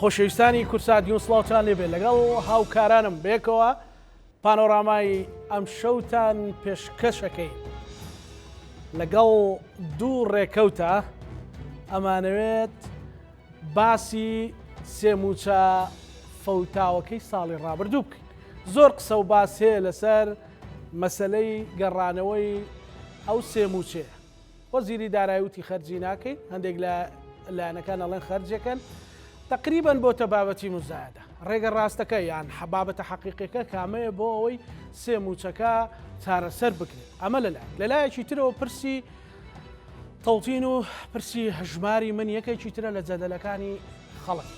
خۆشەویستانی کورسادیون سڵاوتان لێبێت لەگەڵ هاوکارانم بێکەوە پانۆرامای ئەم شەوتان پێشکەشەکەی لەگەڵ دوو ڕێکەوتە ئەمانەوێت باسی سێموچە فەوتاوەکەی ساڵی ڕابردوو بکەین. زۆر قسە و باس هەیە لەسەر مەسەلەی گەڕانەوەی ئەو سێموچەیە. وەزیری دارایی وتی خەرجی ناکەین، هەندێک لە لایەنەکان ئەڵێن خەرجەکەن. تقریبا بۆ تەبابەتی مزایدە ڕێگە ڕاستەکە یان حەبابەتە حەقیقەکە کامەیە بۆ ئەوەی سێموچەکە چارەسەر بکرێت. ئەمە لەلایەکی ترەوە پرسی تەوتین و پرسی هەژماری من یەکێکی ترە لە جەدەلەکانی خەڵک.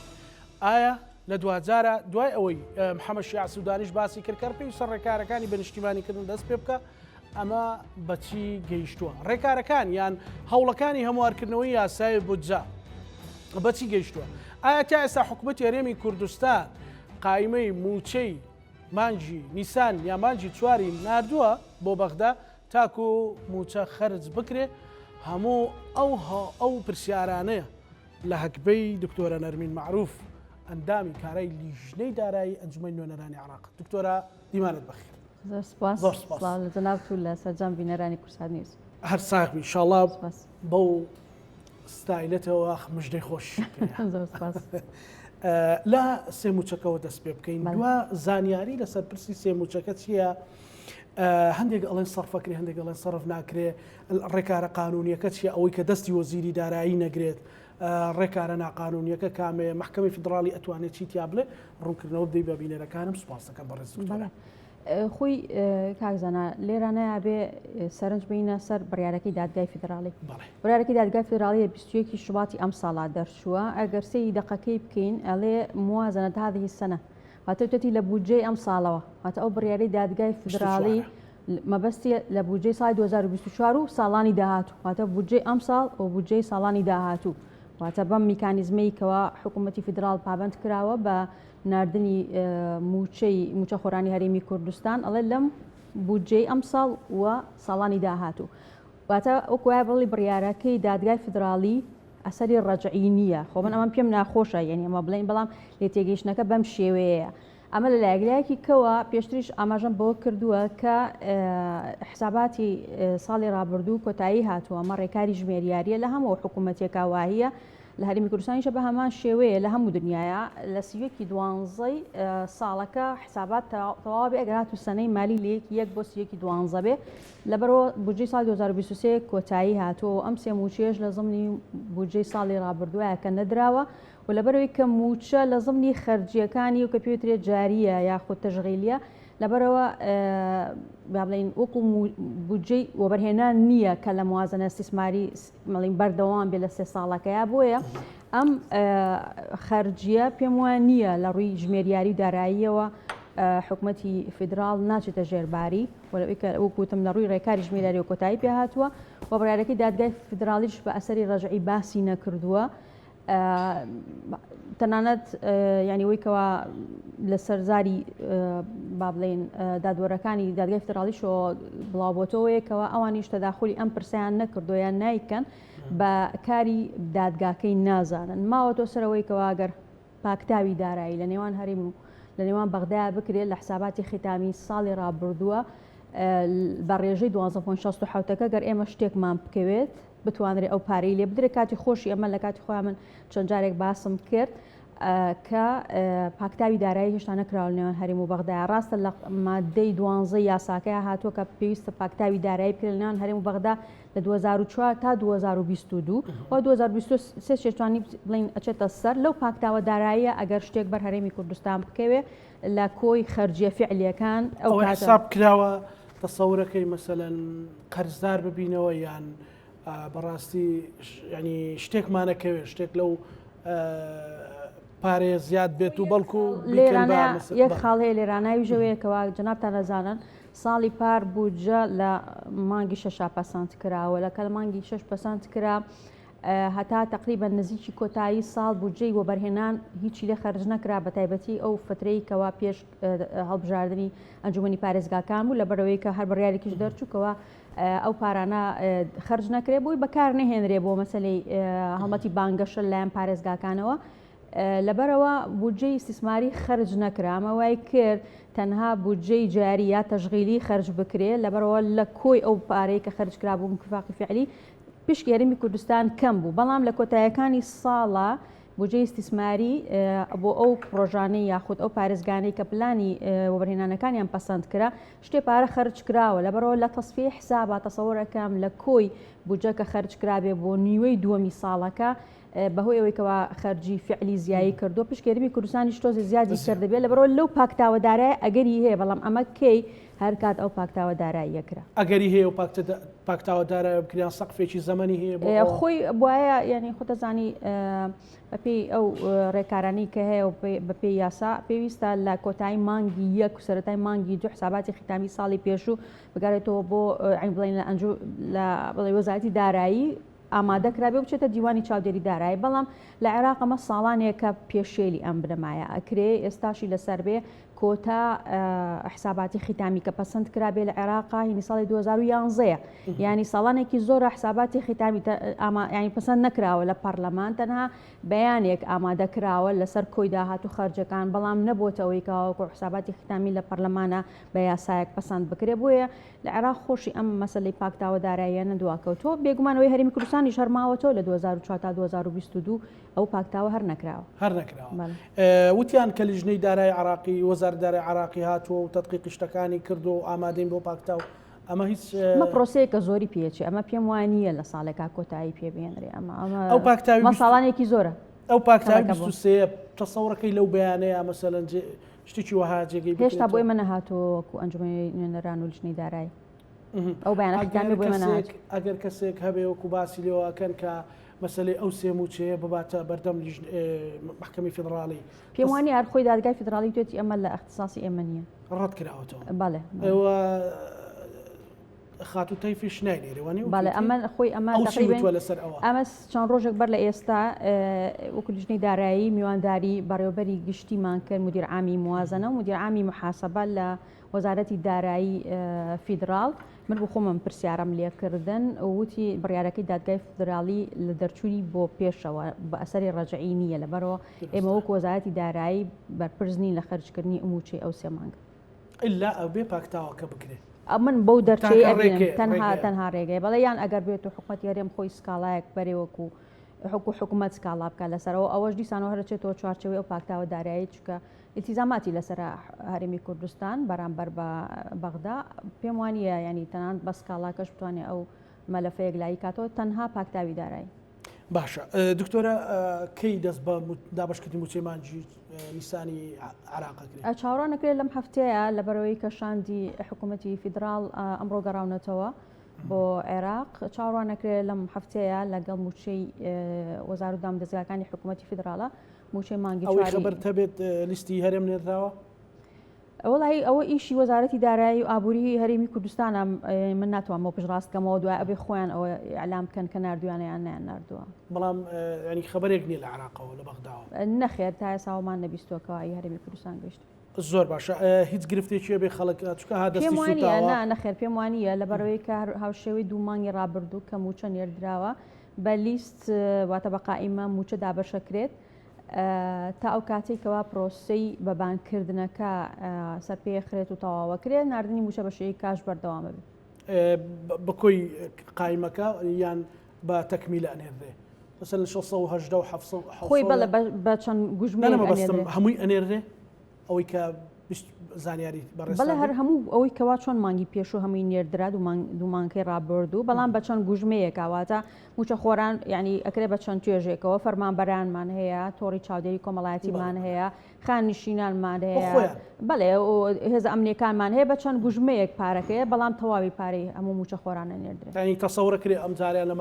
ئایا لە دوجارە دوای ئەوەی محەممەد شیع سوودانیش باسی کردکار پێی سەر ڕێکارەکانی بەنیشتیمانیکردن دەست پێ بکە، ئەمە بەچی گەیشتووە؟ ڕێکارەکان یان هەوڵەکانی هەموارکردنەوەی یاسای بودجە بەچی گەیشتووە؟ ئایا تا ئێستا حکوومەت هەرێمی کوردستان قایمەی موچەی مانجی نیسان یا مانجی چواری نردووە بۆ بەغدا تاکو موچە خەرج بکرێ؟ هەموو ئەو پرسیارانەیە لە هەکبەی دکتۆرە نەرمین معروف ئەندامی کارای لیژنەی دارایی ئەنجومەی نوێنەرانی عێراق. دکتۆرە دیمانت بەخێر. زۆر سپاس لە جەنابەت و لە سەرجەم بینەرانی کورسات نیوز. هەر ساغمی ئینشاڵڵا بەو ستایلەتەوە مژدەی خۆش لە سێموچەکەەوە دەست پێ بکەین. دووە زانیاری لەسەر پرسی سێموچەکە چییە؟ هەندێک ئەڵێن سەرفەکرێ، هەندێک ئەڵێن سەرف ناکرێ. ڕێکارە قانونیەکە چیە؟ ئەوەی کە دەستی وەزیری دارایی نەگرێت. ڕێکارە ناقانونیەکە کامەیە؟ محکەمەی فیدراڵی ئەتوانێت چی تیا بڵێ؟ ڕوونکردنەوە بدەی بە بینەرەکانم. سوپاس دەکەم بەڕێز دکتۆرە. خۆی کاکزانە لێرانەیە بێ سەرنج بینە سەر بڕیارەکەی دادگای فیدراڵی. بڕیارەکەی دادگای فیدراڵی 21 شوباتی ئەم ساڵا دەرچووە. ئەگەر سەی دەقەکەی بکەین ئەڵێ موازنەت هذه السنة واتەوتەتی لە بودجەی ئەم ساڵەوە، واتە ئەو بڕیارەی دادگای فیدراڵی مەبەستی لە بودجەی ساڵی 2024 و ساڵانی داهاتوو، واتە بودجەی ئەم ساڵ و بودجەی ساڵانی داهاتوو، واتە بەم میکانیزمەی کەوا حکوومەتی فیدراڵ پابند کراوە بە ناردنی موچە خۆرانی هەرێمی کوردستان، ئەڵێ لەم بودجەی ئەم ساڵ وە ساڵانی داهاتوو. واتە وەکوای بڵی بڕیارەکەی دادگای فیدراڵی ئەسەری ڕەجعی نییە. خۆ من ئەمەم پێم ناخۆشە، یعنی ئەمە بڵین، بەڵام لێ تێگەیشتنەکە بەم شێوەیە. ئەمە لە لایەکی کەوە پێشتریش ئاماژەم بۆ کردووە کە حساباتی ساڵی ڕابردوو کۆتایی هاتووە. ئەمە ڕێکاری ژمێریاریە لە هەموو حکوومەتێکا واهەیە لە هەرێمی کوردستانیشە بە هەمان شێوەیە لە هەموو دنیاە. لە سیوەکی دوانزەی ساڵەکە حسابات تەواو بێ ئەگەر هاتوو سەنەی مالی لە یەک بۆ سیوەکی دوانزە بێ. لەبەرەوە بودجەی ساڵی 2023 کۆتایی هاتووە. ئەم سێ موچەیەش لە زمنی بودجەی ساڵی ڕابردووە کە نەدراوە و لەبەرەوەی کە موچە لە زمنی خەرجیەکانی و کە پێوترێت جاریە یاخود تەشغیلیە، لەبەرەوە بڵین وەکو بودجەی وەبەرهێنان نییە کە لە موازنە استیسماری مەڵین بەردەوام بێ لە سێ ساڵەکەیە. بۆیە ئەم خەرجیە پێم وان نییە لە ڕووی ژمێریاری و داراییەوە حکوومەتی فیدراڵ ناچێتە ژێرباری، وەکوتم لە ڕووی ڕێکاری ژمێریاری و کۆتایی پێ هاتووە و بڕیارەکەی دادگای فیدراڵیش بە ئەسەری ڕەجعی باسی نەکردووە. تەنانەت ینی وەیکەوە لە سەرزاری با بڵێن دادوەرەکانی دادگای فیدراڵیشەوە بڵاوبۆتەوەیەکەوە ئەوانیش تەداخلی ئەم پرسیان نەکردویان یان نایکەن بە کاری دادگاکەی نازانن. ماوەتۆ سەرەوەیکەوە ئەگەر پاکتاوی دارایی لە نێوان هەرێم و لە نێوان بەغدایە بکرێت لە حساباتی ختامی ساڵی ڕابردووە بە ڕێژەی 12.67 گەر ئێمە شتێکمان بکەوێت بتوانرێت ئەو پارەی لێ بدرێت. کاتی خۆشی ئەمە لە کاتی خۆیان من چەند جارێک باسم کرد کە پاکتاوی دارایی هێشتا نەکراوە لە نێوان هەرێم و بەغدایە. ڕاستە لە مادەی 12 یاساکەیە هاتووە کە پێویستە پاکتاوی دارایی بکرێت لە نێوان هەرێم و بەغدا لە 2004 تا 2022 و 2023 شێتوانی بڵین ئەچێتە سەر لەو پاکتاوە داراییە ئەگەر شتێک بەر هەرێمی کوردستان بکەوێ لە کۆی خەرجیە فعلیەکان ئەو حساب کراوە. تەسەورەکەی مەسەلەن قەرزدار ببینەوە یان بەڕاستی ینی شتێکمانەکەوێ شتێک لەو پارێ زیاد بێت و بەڵکو یەک خاڵ هەیە لێراناوی ژەوەیەکەوە جەنابتان ئەزانن ساڵی پار بودجە لە مانگی 6 پەسەند کراوە، لە کەل مانگی 6 پەسەند کرا هەتا تقریبا نزیکی کۆتایی ساڵ بودجەی وەبەرهێنان هیچی لێ خەرج نەکرا بە تایبەتی ئەو فترەی کەوا پێش هەڵبژاردننی ئەنجومەنی پارێزگاکان بوو لەبەرەوەی کە هەر بڕیارێکیش دەرچووکەوە ئەو پارانە خەرج نەکرێ بووی بەکار نەهێنرێ بۆ مەسەلەی هەڵمەتی بانگەشە لایەن پارێزگاکانەوە لەبەرەوە بودجەی استثماری خەرج نەکرامە وای کرد تەنها بودجەی جاری یا تەشغیلی خەرج بکرێت لەبەرەوە لە کۆی ئەو پارەی کە خەرج کرا بوو متفاقی فعلی پشت یاریمی کوردستان کەم بوو بەڵام لە کۆتاییەکانی ساڵە بودجەی استثماری بۆ ئەو پرۆژانەی یاخود ئەو پارێزگانەی کە پلانی وەبەرهێنانەکانیان پەسەند کرا شتێ پارە خەرج کراوە لەبەرەوە لە تەسفیە حسابە تەسەوەرەکەم لە کۆی بودجە کە خەرج کرابێ بۆ نیوەی دووەمی ساڵەکە بەهۆی ئەوەی کەوا خەرجی فعلی زیایی کردو پشکێرمی کوردستانی شتۆزی زیادی کردبێت لەبەرەوە لەو پاکتاوەدارایە ئەگەری هەیە بەڵام ئەمە کەی هەر کات ئەو پاکتاوەدارایی یەکرا ئەگەری هەیە و پاکتاوەدارە بکریان سەقفێکی زەمەنی هەیە خۆی وایە یعنی خۆتەزانی بەپێی ئەو ڕێکارانی کە هەیە و بەپێی یاسا پێویستە لە کۆتایی مانگی یەک و سەرەتای مانگی دو حساباتی ختامی ساڵی پێشوو بگارێتەوە بۆ بڵین لە بڵێ وەزارەتی دارایی ئامادەکرابێ بچێتە دیوانی چاودێری دارایی بەڵام لە عێراق ئەمە ساڵانێکە پێشێلی ئەم بنەمایە ئەکرێ ئێستاشی لەسەر بێ کۆتا حساباتی ختامی کە پەسەند کرابێ لە عێراقا هینی ساڵی 2011 ینی ساڵانێکی زۆر حساباتی ختامی ینی پەسەند نەکراوە لە پەرلەمان تەنها بەیانێک ئامادەکراوە لەسەر کۆی داهات و خەرجەکان بەڵام نەبووتەوەی کەوەکو حساباتی ختامی لە پەرلەمانە بە یاسایەک پەسەند بکرێ بۆیە لە عێراق خۆشی ئەم مەسەلەی پاکتاوەداراییە نەدواکەوتۆ بێگومانەوەی هەرێمی کوردستانی شەرماوەتەوە لە 2004 تا 2022 ئەو پاکتاوە هەر نەکراوە وتیان کە لیژنەی دارایی عراقی وەزارەتی دارایی عراقی هاتووە و تەدقیقی شتەکانی کردو و ئامادەین بۆ پاکتاو ئەمە هیچ ئەمە پرۆسەیەکە زۆری پێچێ ئەمە پێم وانییە لە ساڵێکا کۆتایی پێبێنرێ ئەو پاکتاوی ساڵانێکی زۆرە ئەو پاکتاوی 23 تەسەوڕەکەی لەو بەیانەیە مەسەلەن شتێکی وەها جێگەی هێشتا بۆی منە هاتووەکو ئەنجومەی نوێنەران و لیژنەی دارایی ئەو بەیانە ختامی بۆی منە ئەگەر کەسێک هەبێ وەکو باسی لێوەکەن کە مەسلەی ئەو سێموچەیە بباتە بەردەم محکەمی فیدراڵی پێم وانی هەر خۆی دادگای فیدراڵی توێتی ئەمە لە اختصاصی ئێمە نییە ڕەت کراوەتەوە بەڵێ ئێوە خات و تەیفیش ناینێرێوانی بەڵێ ئەمە خۆی ئەمە لەسەر ئەمە چەند ڕۆژێک بەر لە ئێستا وەکو لیژنەی دارایی میوانداری بەڕێوەبەری گشتیمان کرد مدیر عامی موازنە و مدیر عامی محاسبە لە وەزارەتی دارایی فیدراڵ من بۆ خۆمم پرسیارم لێکردن وتی بڕیارەکەی دادگای فدراڵی لە دەرچووی بۆ پێشەوە بە ئەسەری ڕەجعی نییە لەبەرەوە ئێمە وەکو وەزارەتی دارایی بەرپرسنی لە خەرجکردنی ئەموچەی ئەو سێ مانگە ئللا ئەو بێ پاکتاوەکە بکرێت من بەو دەرچەی تەنها ڕێگەی بەڵێ یان ئەگەر بێت و حکوومەتی هەرێم خۆی سکاڵایەک بەرێوەکو حکوومەت سکاڵا بکە لەسەرەوە ئەوەش دیسانەوە هەرچێتەوە چوارچەوەی ئەو پاکتاوە دارایی چکە التیزاماتی لەسەر هەرێمی کوردستان بەرامبەر بە بەغدا پێم وانیە ینی تەنان بە سکاڵاکەش بتوانێت ئەو مەلەفەیەک لای کاتەوە تەنها پاکتاوی دارایی باشە دکتۆرە کەی دەست بە دابشکردنی موچەی مانگی نیسانی عراقەکرێت چاوەڕوان نەکرێت لەم هەفتەیە لەبەرەوەی کە شاندی حکوومەتی فیدراڵ ئەمڕۆ گەڕاونەتەوە بۆ عێراق چاوەڕوان نەکرێت لەم هەفتەیە لەگەڵ موچەی وەزارە و دامدەزگاکانی حکوومەتی فیدراڵە موچەی مانگی ئەوەی خەبەرت هەبێت لیستی هەرێم نێردراوە وڵی ئەوە ئیشی وەزارەتی دارایی و ئابووری هەرێمی کوردستانە من ناتوانمەوە پشڕاستکەمەوە دوای ئەبێ خۆیان ئەوە ئەعلام بکەن کە نردویانیان نیان نردووە بەڵام ینی خەبەرێک نییە لە عراقەوە لە بەغداوە نەخێر تا ئێساوەمان نەبیستوەکەوای هەرێمی کوردستان گەشت زۆر باشە هیچ گرفتێکیە بێ خەڵک چکە پێم وانیە نەخێر پێم وانیە لەبەرەوەی کە هاوشێوەی دوو مانگی ڕابردوو کە موچە نێردراوە بە لیست واتە بە قائیمە موچە دابەشەکرێت تا ئەو کاتێکەوە پرۆسەی بەبانکردنەکە سەرپێخرێت و تەواوەکرێت نردنی موچە بەشەیە کاش بەردەوامە بێت بەکۆی قایمەکە یان بە تەکمیلە ئەنێردێ مثلا 680 و 700 خۆی بەڵێ بە چەند گوژمێک هەمووی ئەنێردێ ئەوەی کە زانیاری بەڵێ هەر هەموو ئەوەی کەوا چۆن مانگی پێشوو هەمووی نێردرا دوومانکەی ڕابردوو بەڵام بە چەند گوژمەیەک ئاواتە موچە خۆران ینی ئەکرێ بە چەند توێژێکەوە فەرمانبەرانمان هەیە تۆڕی چاودێری کۆمەڵایەتیمان هەیە خاننشینانمان هەیە بەڵێ هێز ئەمنیەکانمان هەیە بە چەند گوژمەیەک پارەکەیە بەڵام تەواوی پارەی هەموو موچە خۆرانە نێردرێت ینی تەسەوڕەکرێ ئەم جاریان لە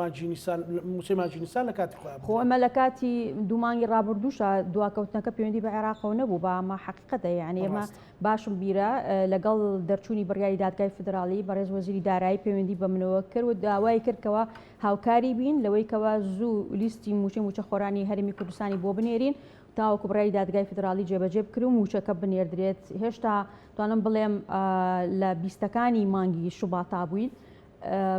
موچەی مانگی نیسان لە کاتی خۆ ئەمە لە کاتی دوومانگی ڕابردووشە دواکەوتنەکە پەیوەندی بە عێراقەوە نەبوو بە ئەمە حەقیقەتە یعنی ئێمە باشم بیرە لەگەڵ دەرچوونی بڕیاری دادگای فدراڵی بەڕێز وەزیری دارایی پەیوەندی بە منەوە کرد و داوای کردکەوە هاوکاری بین لەوەی کەوا زوو لیستی موچە خۆرانی هەرێمی کوردستانی بۆ بنێرین تاوەکو بڕیاری دادگای فدراڵی جێبەجێ بکرد و موچەکە بنێردرێت هێشتا توانم بڵێم لە بیستەکانی مانگی شوباتا بووین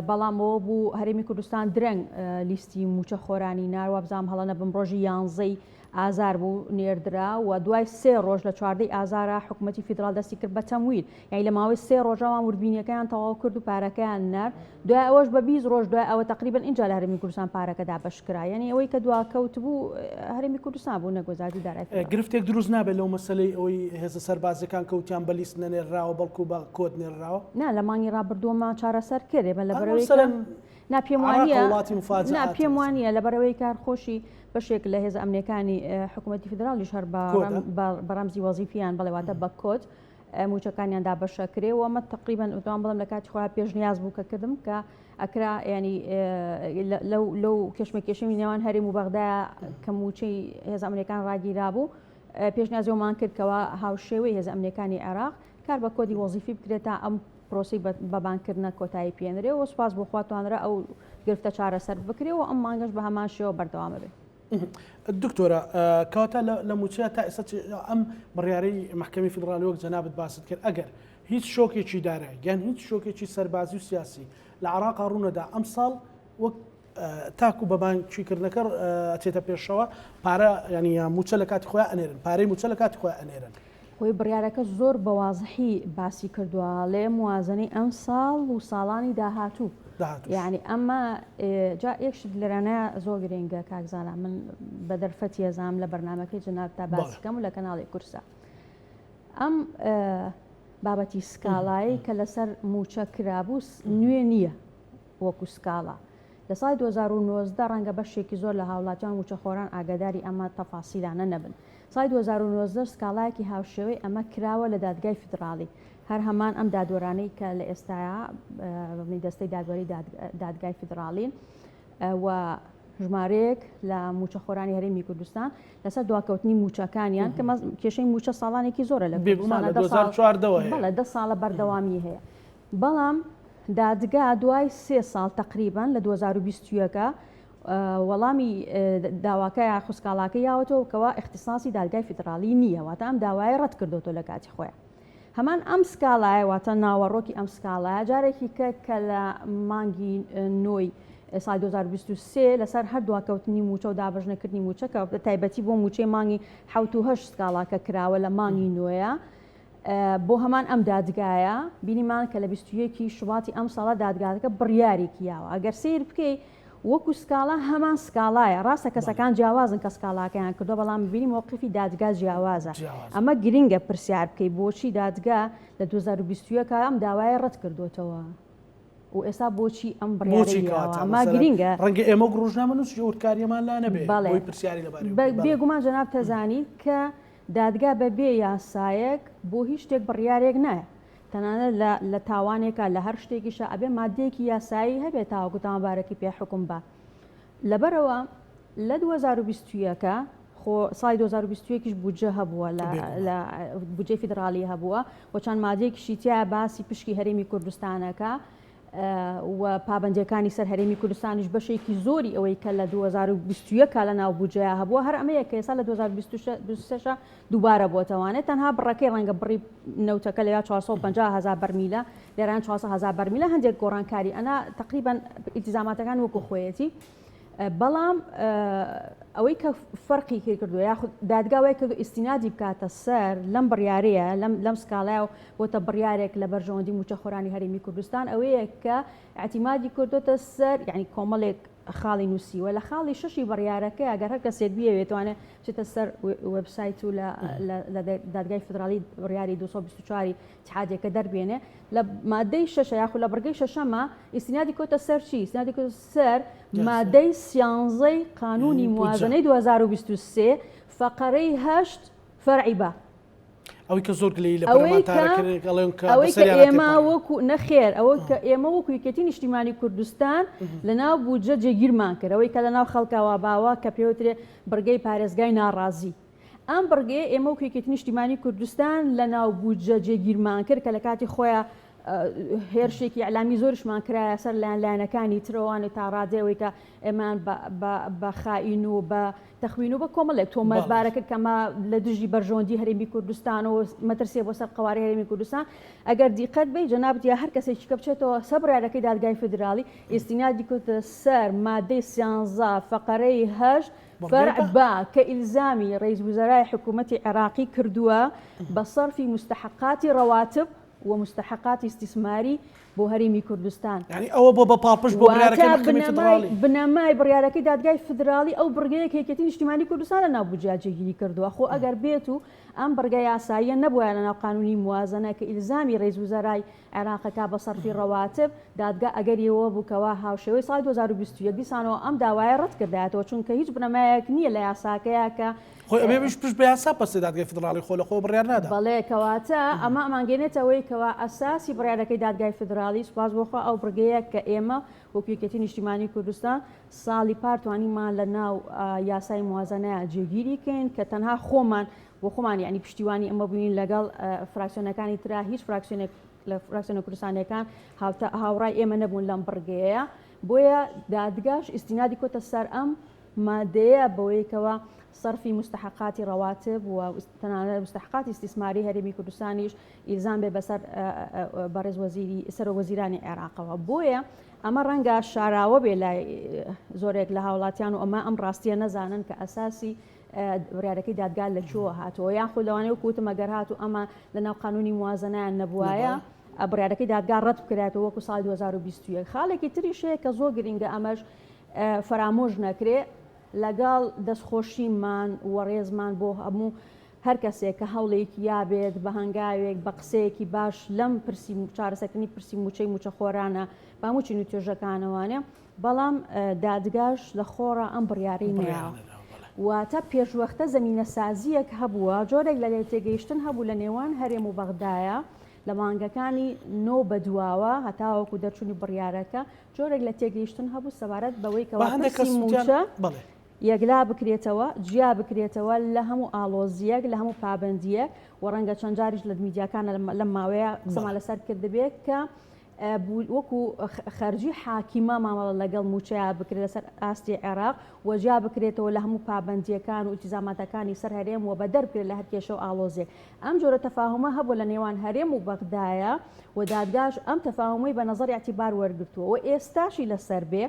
بەڵامەوە بوو هەرێمی کوردستان درەنگ لیستی موچە خۆرانی ناوە بزانام هەڵەنە بم ڕۆژی 11 ئازار بوو نێردرا و دوای 3 ڕۆژ لە 14 ئازارە حکوومەتی فیدرال دەستی کرد بە تەمویل، یعنی لە ماوەی 3 ڕۆژەوە وردبینیەکەیان تەواو کرد و پارەکەیان نار. دوای ئەوەش بە 20 ڕۆژ دوای ئەوە تقریبا اینجا لە هەرێمی کوردستان پارەکەدا بەشکرا، یعنی ئەوەی کە دواکەوت بوو هەرێمی کوردستان بوو نەگۆزاری دارایی گرفتێک دروست نابێت لەو مەسلەی ئەوەی هێزە سەربازەکان کەوتیان بەلیست نەنێراوە بەڵکو بە کۆد نێراوە. نا لە مانگی ڕابردووەمە چارەسەر کرێ بە لەبەرەوەی پێم وانە لەبەرەوەی کارخۆشی بەشێک لە هێزە ئەمنیەکانی حکوومەتی فدرالیش هەر بەڕەمزی وەزیفیان بەڵێواتە بە کۆت موچەکانیاندا بەشەکرێ و ئەمە تقریبا ئەوان بڵم لە کاتی خۆیان پێشنیاز بوو کە کردم کە ئەکرا ینی لەو کێشمەکێشەی نێوان هەرێم و بەغدایە کە موچەی هێزە ئەمنیەکان ڕاگیرا بوو پێشنیازیەوەمان کرد کەەوە هاوشێوەی هێزە ئەمنیەکانی عێراق کار بە کۆدی وەزیفی بکرێتە ئەم پرۆسی بەبانکردنە کۆتایی پێێنرێ و سوپاس بۆ خواتوانرە ئەو گرفتە چارەسەر بکرێ و ئەم مانگەش بە هەمان شێوە بەردەوامە بێت. دکتۆرە کەواتە لە موچەیە تا ئێستا ئەم بڕیارەی محکەمی فیدرالی وەک جەنابەت باست کرد ئەگەر هیچ شۆکێکی دارە یان هیچ شۆکێکی سەربازی و سیاسی لە عێراق ڕوونەدا ئەم ساڵ وەک تاکو بە بانکیکردنەکە ئەچێتە پێشەوە پارە ینی موچە لە کاتی خۆیان ئەنێرن پارەی موچە لە کاتی خۆیان ئەنێرن. خۆی بڕیارەکە زۆر بەوازحی باسی کردووە لێ موازنەی ئەم ساڵ و ساڵانی داهاتوو. یعنی ئەمە جا یەکشت لەرانەیە زۆر گرنگە کاکزانە من بە دەرفەتی هێزام لە بەرنامەکەی جەناب تا باسیکەم و لە کەناڵی کورسە ئەم بابەتی سکاڵایی کە لەسەر موچە کرابوو نوێ نییە وەکو سکاڵا. لە ساڵی 2019 ڕەنگە بەشێکی زۆر لە هاوڵاتیان موچەخۆران ئاگاداری ئەمە تەفاسیلانە نەبن. ساڵی 2019 سکاڵایەکی هاوشێوەی ئەمە کراوە لە دادگای فیدرالی هەر هەمان ئەم دادوەرانەی کە لە ئێستاە دەستەی دادوەری دادگای فیدراڵین و ژمارەیەک لە موچەخۆرانی هەرێمی کوردستان لەسەر دواکەوتنی موچەکانیان کە کێشەی موچە ساڵانێکی زۆرە لە 10 ساڵە بەردەوامی هەیە. بەڵام دادگا دوای 3 ساڵ تقریبان لە 2020ەکە وەڵامی داواکە خوسکاڵاکە یاوەتەوە کەەوە اختصاصی دادگای فیدرالی نییە واتە ئەم داوای ڕەت کردوتۆ لە کاتی خۆیان. هەمان ئەم سکاڵایە واتە ناوەڕۆکی ئەم سکاڵایە جارێکی کە لە مانگی نۆی ساڵی 2023 لەسەر هەر دواکەوتنی موچە و دابژنەکردنی موچە کە تایبەتی بۆ موچەی مانگی 7 سکاڵاکە کراوە لە مانگی نۆیە بۆ هەمان ئەم دادگایە بینیمان کە لە 21 شوباتی ئەم ساڵە دادگاکە بڕیارێکی یاوە ئەگەر سیر بکەی وەکو سکاڵا هەمان سکاڵایە ڕاستە کەسەکان جیاوازن کە سکاڵاکەیان کردو بەڵام ببینی موقفی دادگا جیاوازە ئەمە گرنگە پرسیار بکەی بۆچی دادگا لە 2020 ئەم داوای ڕەت کردوتەوە و ئێستا بۆچی ئەم بڕیارەمە گرنگە ڕەنگە ئێمە ڕۆژنامە نووسی وتکاریەمان لا نەبێت پرسیاری لەبارەی بێگومان جەناب تەزانیت کە دادگا بەبێ یاسایەک بۆ هیچ شتێک بڕیارێک نایە تەنانەت لە تاوانێکە لە هەر شتێکیشە ئەبێ مادەیەکی یاسایی هەبێت تاوەکو تاوانبارەکی پێ حکم بە. لەبەرەوە لە 2020ەکە ساڵی 2021 بودجە هەبووە لە بودجەی فیدرالی هەبووە و چەند مادەیەکیشی تیا باسی پشکی هەرێمی کوردستانەکە و پابندیەکانی سەر هەرێمی کوردستانیش بەشێکی زۆری ئەوەی کە لە 2021 لە ناو بودجەیە هەبووە هەر ئەمەیە کە ئێستا لە 2023 دووبارە بۆتەوانێت تەنها بڕەکەی ڕەنگە بڕی نەوتەکە لە 450,000 بەرمیلە لێران 400,000 بەرمیلە هەندێک گۆڕانکاری ئەنا تقریبا ئیلتیزاماتەکان وەکو خۆیەتی بەڵام ئەوەی کە فەرقی کردو یاخود دادگاوای کردو ئیستینادی بکاتە سەر لەم بڕیارەیە لەم سکاڵایە و بۆتە بڕیارێک لە بەرژەوەندی موچەخۆرانی هەرێمی کوردستان ئەوەیە کە اعتیمادی کردوتە سەر یعنی کۆمەڵێک خاڵی نووسیوە لە خاڵی شەشی بڕیارەکە ئەگەر هەر کەسێک بێتوانێت بچێتە سەر وێبسایت و لە دادگای فیدرالی بڕیاری 224 اتحادیەکە دەربێنێ لە مادەی شەشە یاخود لە بڕگەی شەشەمە ئیستینادی کۆتە سەر چی؟ ئیستینادی کۆتە سەر مادەی 11 قانونی موازنەی 2023 فەقەرەی 8 فەرعی بە ئەوەی کە زۆر گلەی لە ئەوەی کە ئێمە وەکو نەخێر ئەوە کە ئێمە وەکو یەکێتی نیشتیمانی کوردستان لە ناو بودجە جێگیرمان کرد ئەوەی کە لە ناو خەڵکەوە باوە کە پێوترێ بڕگەی پارێزگای ناڕازی ئەم بڕگەی ئێمە وەکو یەکێتی نیشتیمانی کوردستان لە ناو بودجە جێگیرمان کرد کە لە کاتی خۆیان هێرشێکی ئەعلامی زۆرشمان کرایە سەر لایەنەکانی ترەوەوانی تا ڕادێەوەی کە ئێمان بە خائین و بە تەخوین و بە کۆمەڵێک تۆمەتبارە کرد کەمە لە دژی بەرژەوەندی هەرێمی کوردستان و مەترسێ بۆ سەر قواری هەرێمی کوردستان ئەگەر دیقەت بێ جەنابەت یا هەر کەسێکی کە بچێتەوە سەر بڕیارەکەی دادگای فیدرالی ئیستینادی کۆتە سەر مادەی 11 فەقەرەی 8 فرع با كإلزامي رئيس وزراء حكومة عراقي كردوا بصرف مستحقات رواتب ومستحقات استثماري بۆ هەرێمی کوردستان. يعني ئەوە بۆ بەپاڵپش بۆ بڕیارەکەی محکەمەی فدراڵی بنەمای بڕیارەکەی دادگای فدراڵی ئەو بڕگەیەک هەیەکەتی نیشتیمانی کوردستان لە ناو بودجە جێگیری کردووە. خۆ ئەگەر بێت و ئەم بڕگە یاساییە نەبووە لە ناو قانونی موازنە کە ئیلزامی ڕئیس وزرای عێراقەکە بە سەرفی ڕەواتب دادگا ئەگەریەوە بووکەوە هاوشێوەی ساڵی 2021 دیسانەوە ئەم داوایە ڕەت کردایەتەوە چونکە هیچ بنەمایەک نییە لە یاساکەیە کە خۆی ئەبێ پشت بە یاسا پەستی دادگای فدراڵی خۆ لە خۆ بڕیار نادا. بەڵێ کەواتە ئەمە ئەمانگەێنێتەوەی کەوا ئەساسی بڕیارەکەی دادگای فدراڵی سوپاس بۆخوا ئەو بڕگەیە کە ئێمە وەکوێکەتی نیشتیمانی کوردستان ساڵی پار توانیمان لە ناو یاسای موازنەیە جێگیریکەین کە تەنها خۆمان بۆ خۆمان یعنی پشتیوانی ئەمە بووین لەگەڵ فراکسیۆنەکانی ترا هیچ فراکسیۆنێک لە فراکسیۆنە کوردستانیەکان هاوڕای ئێمە نەبوون لەم بڕگەیە بۆیە دادگاش ئیستینادی کۆتە سەر ئەم مادەیە بەوەیەکەوە صرفی مستحقاتی رواتب و تەنانەت مستحقاتی استثماری هەرێمی کوردستانیش ئیلزام بێ بەسەر بەڕێز وەزیری سەرۆکوەزیرانی عێراقەوە. بۆیە ئەمە ڕەنگە شاراوە بێ لای زۆرێک لە هاوڵاتیان و ئەمە ئەم ڕاستیە نەزانن کە ئەساسی بڕیارەکەی دادگا لە چۆوە هاتەوە یاخود لەوانەیە وەکوتم ئەگەر هات و ئەمە لە ناو قانونی موازنەیان نەبووایە بڕیارەکەی دادگا ڕەت بکرێتەوە وەکو ساڵی 2021. خاڵێکی تریشەیە کە زۆر گرنگە ئەمەش فرامۆژ نەکرێ لەگەڵ دەستخۆشیمان وەڕێزمان بۆ هەموو هەر کەسێک کە هەوڵێکی یابێت بە هەنگاوێک بە قسەیەکی باش لەم پرسی چارەسەرکردنی پرسی موچەی موچەخۆرانە بە هەموو چین و توێژەکانەوانێ بەڵام دادگاش لە خۆڕە ئەم بڕیارەی نێراوە واتە پێشوەختە زەمینە سازیەک هەبووە جۆرێک لە تێگەیشتن هەبوو لە نێوان هەرێم و بەغدایە لە مانگەکانی نۆ بەدواوە هەتاوەکو دەرچوونی بڕیارەکە جۆرێک لە تێگەیشتن هەبوو سەبارەت بەوەی کەوا پرسی موچە یەکلا بکرێتەوە جیا بکرێتەوە لە هەموو ئالۆزیەک لە هەموو پابندیەک و ڕەنگە چەند جاریش لە میدیاکانە لەم ماوەیە قسەمان لەسەر کردبێت کە وەکو خەرجی حاکیمە مامەڵە لەگەڵ موچەیە بکرێت لەسەر ئاستی عێراق و جیا بکرێتەوە لە هەموو پابندیەکان و ئیلتیزاماتەکانی سەر هەرێم و بە دەربکرێت لە هەر کێشە و ئالۆزێک. ئەم جۆرە تەفاهمە هەبوو لە نێوان هەرێم و بەغدایە و دادگاش ئەم تەفاهمەی بە نەزەری اعتیبار وەرگرتووە و ئێستاشی لەسەر بێ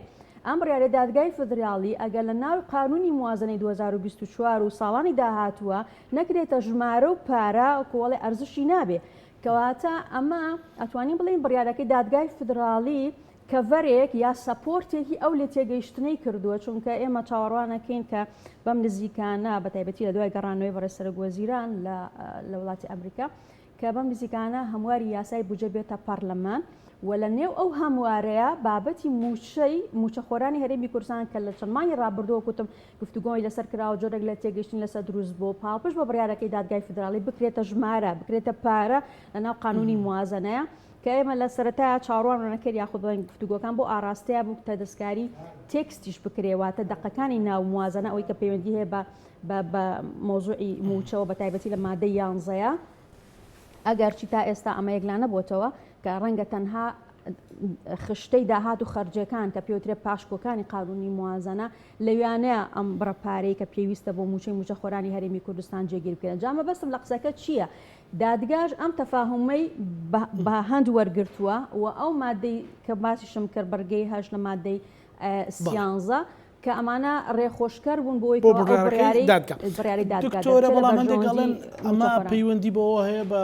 ئەم بڕیارە دادگای فدراڵی ئەگەر لە ناو قانونی موازنەی 2024 و ساڵانی داهاتووە نەکرێتە ژمارە و پارە کۆڵی ئەرزشی نابێ کەواتە ئەمە ئەتوانین بڵین بڕیارەکەی دادگای فدراڵی کەڤەرێک یا سەپۆرتێکی ئەو لێ تێگەیشتنەی کردووە چونکە ئێمە چاوەڕوانەکەین کە بەم نزیکانە بە تایبەتی لە دوای گەڕانەوەی بەڕێز سەرۆکوەزیران لە وڵاتی ئەمریکا کە بەم نزیکانە هەمواری یاسای بودجە بێتە پەرلەمان و لە نێو ئەو هەموارەیە بابەتی موچەخۆرانی هەرێمی کوردستان کە لە چەند مانگی ڕابردووە کوتم گفتوگۆی لەسەر کراوە جۆرێک لە تێگەیشتن لەسەر دروست بۆ پاڵپش بە بڕیارەکەی دادگای فدراڵی بکرێتە ژمارە بکرێتە پارە لە ناو قانونی موازنەیە کە ئێمە لە سەرەتایە چاڕوان ڕەنەکەی یاخود بڵین گفتوگۆکان بۆ ئاراستەیە بوو کە دەستکاری تێکستیش بکرێواتە دەقەکانی ناو موازنە ئەوەی کە پەیوەندی هەیە بە مۆزوعی موچەوە بە تایبەتی لە مادەی 11 ئەگەر چی تا ئێستا ئەمە یەکلانە بۆتەوە کە ڕەنگە تەنها خشتەی داهات و خەرجەکان کە پێوترێ پاشکۆکانی قانونی موازنە لەوانەیە ئەم بڕەپارەی کە پێویستە بۆ موچەی موچەخۆرانی هەرێمی کوردستان جێگیر بکرێن. جامە بەستم لە قسەکە چییە؟ دادگاش ئەم تەفاهمەی بە هەند وەرگرتووە و ئەو مادەی کە باسیشم کرد بەرگەی هەش لە مادەی 11 کە ئەمانە ڕێخۆشکەر بوون بۆی بڕیاری دادگا. دکتۆرە بەڵام هەندێک دەڵێن ئەمە پەیوەندی بەوە هەیە بە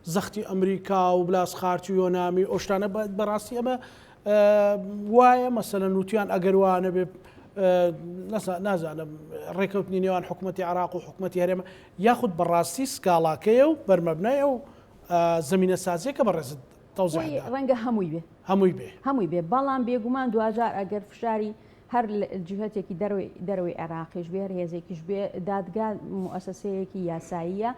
زەختی ئەمریکا و بلاس خارتی و یۆنامی ئەو شتانە بەڕاستی ئەمە وایە مەسەلەن وتیان ئەگەروانە بێ نازانم ڕێکەوتنی نێوان حکوومەتی عراق و حکوومەتی هەرێمە یاخود بەڕاستی سکاڵاکەیە و بەرمەبنایە و زەمینە سازیە کە بەڕێزت تەوزیح ڕەنگە هەمووی بێ بەڵام بێگومان دوجار ئەگەر فشاری هەر جهتێکی دەروی عێراقیش بێ هێزێکیش بێ دادگا موسسەیەکی یاساییە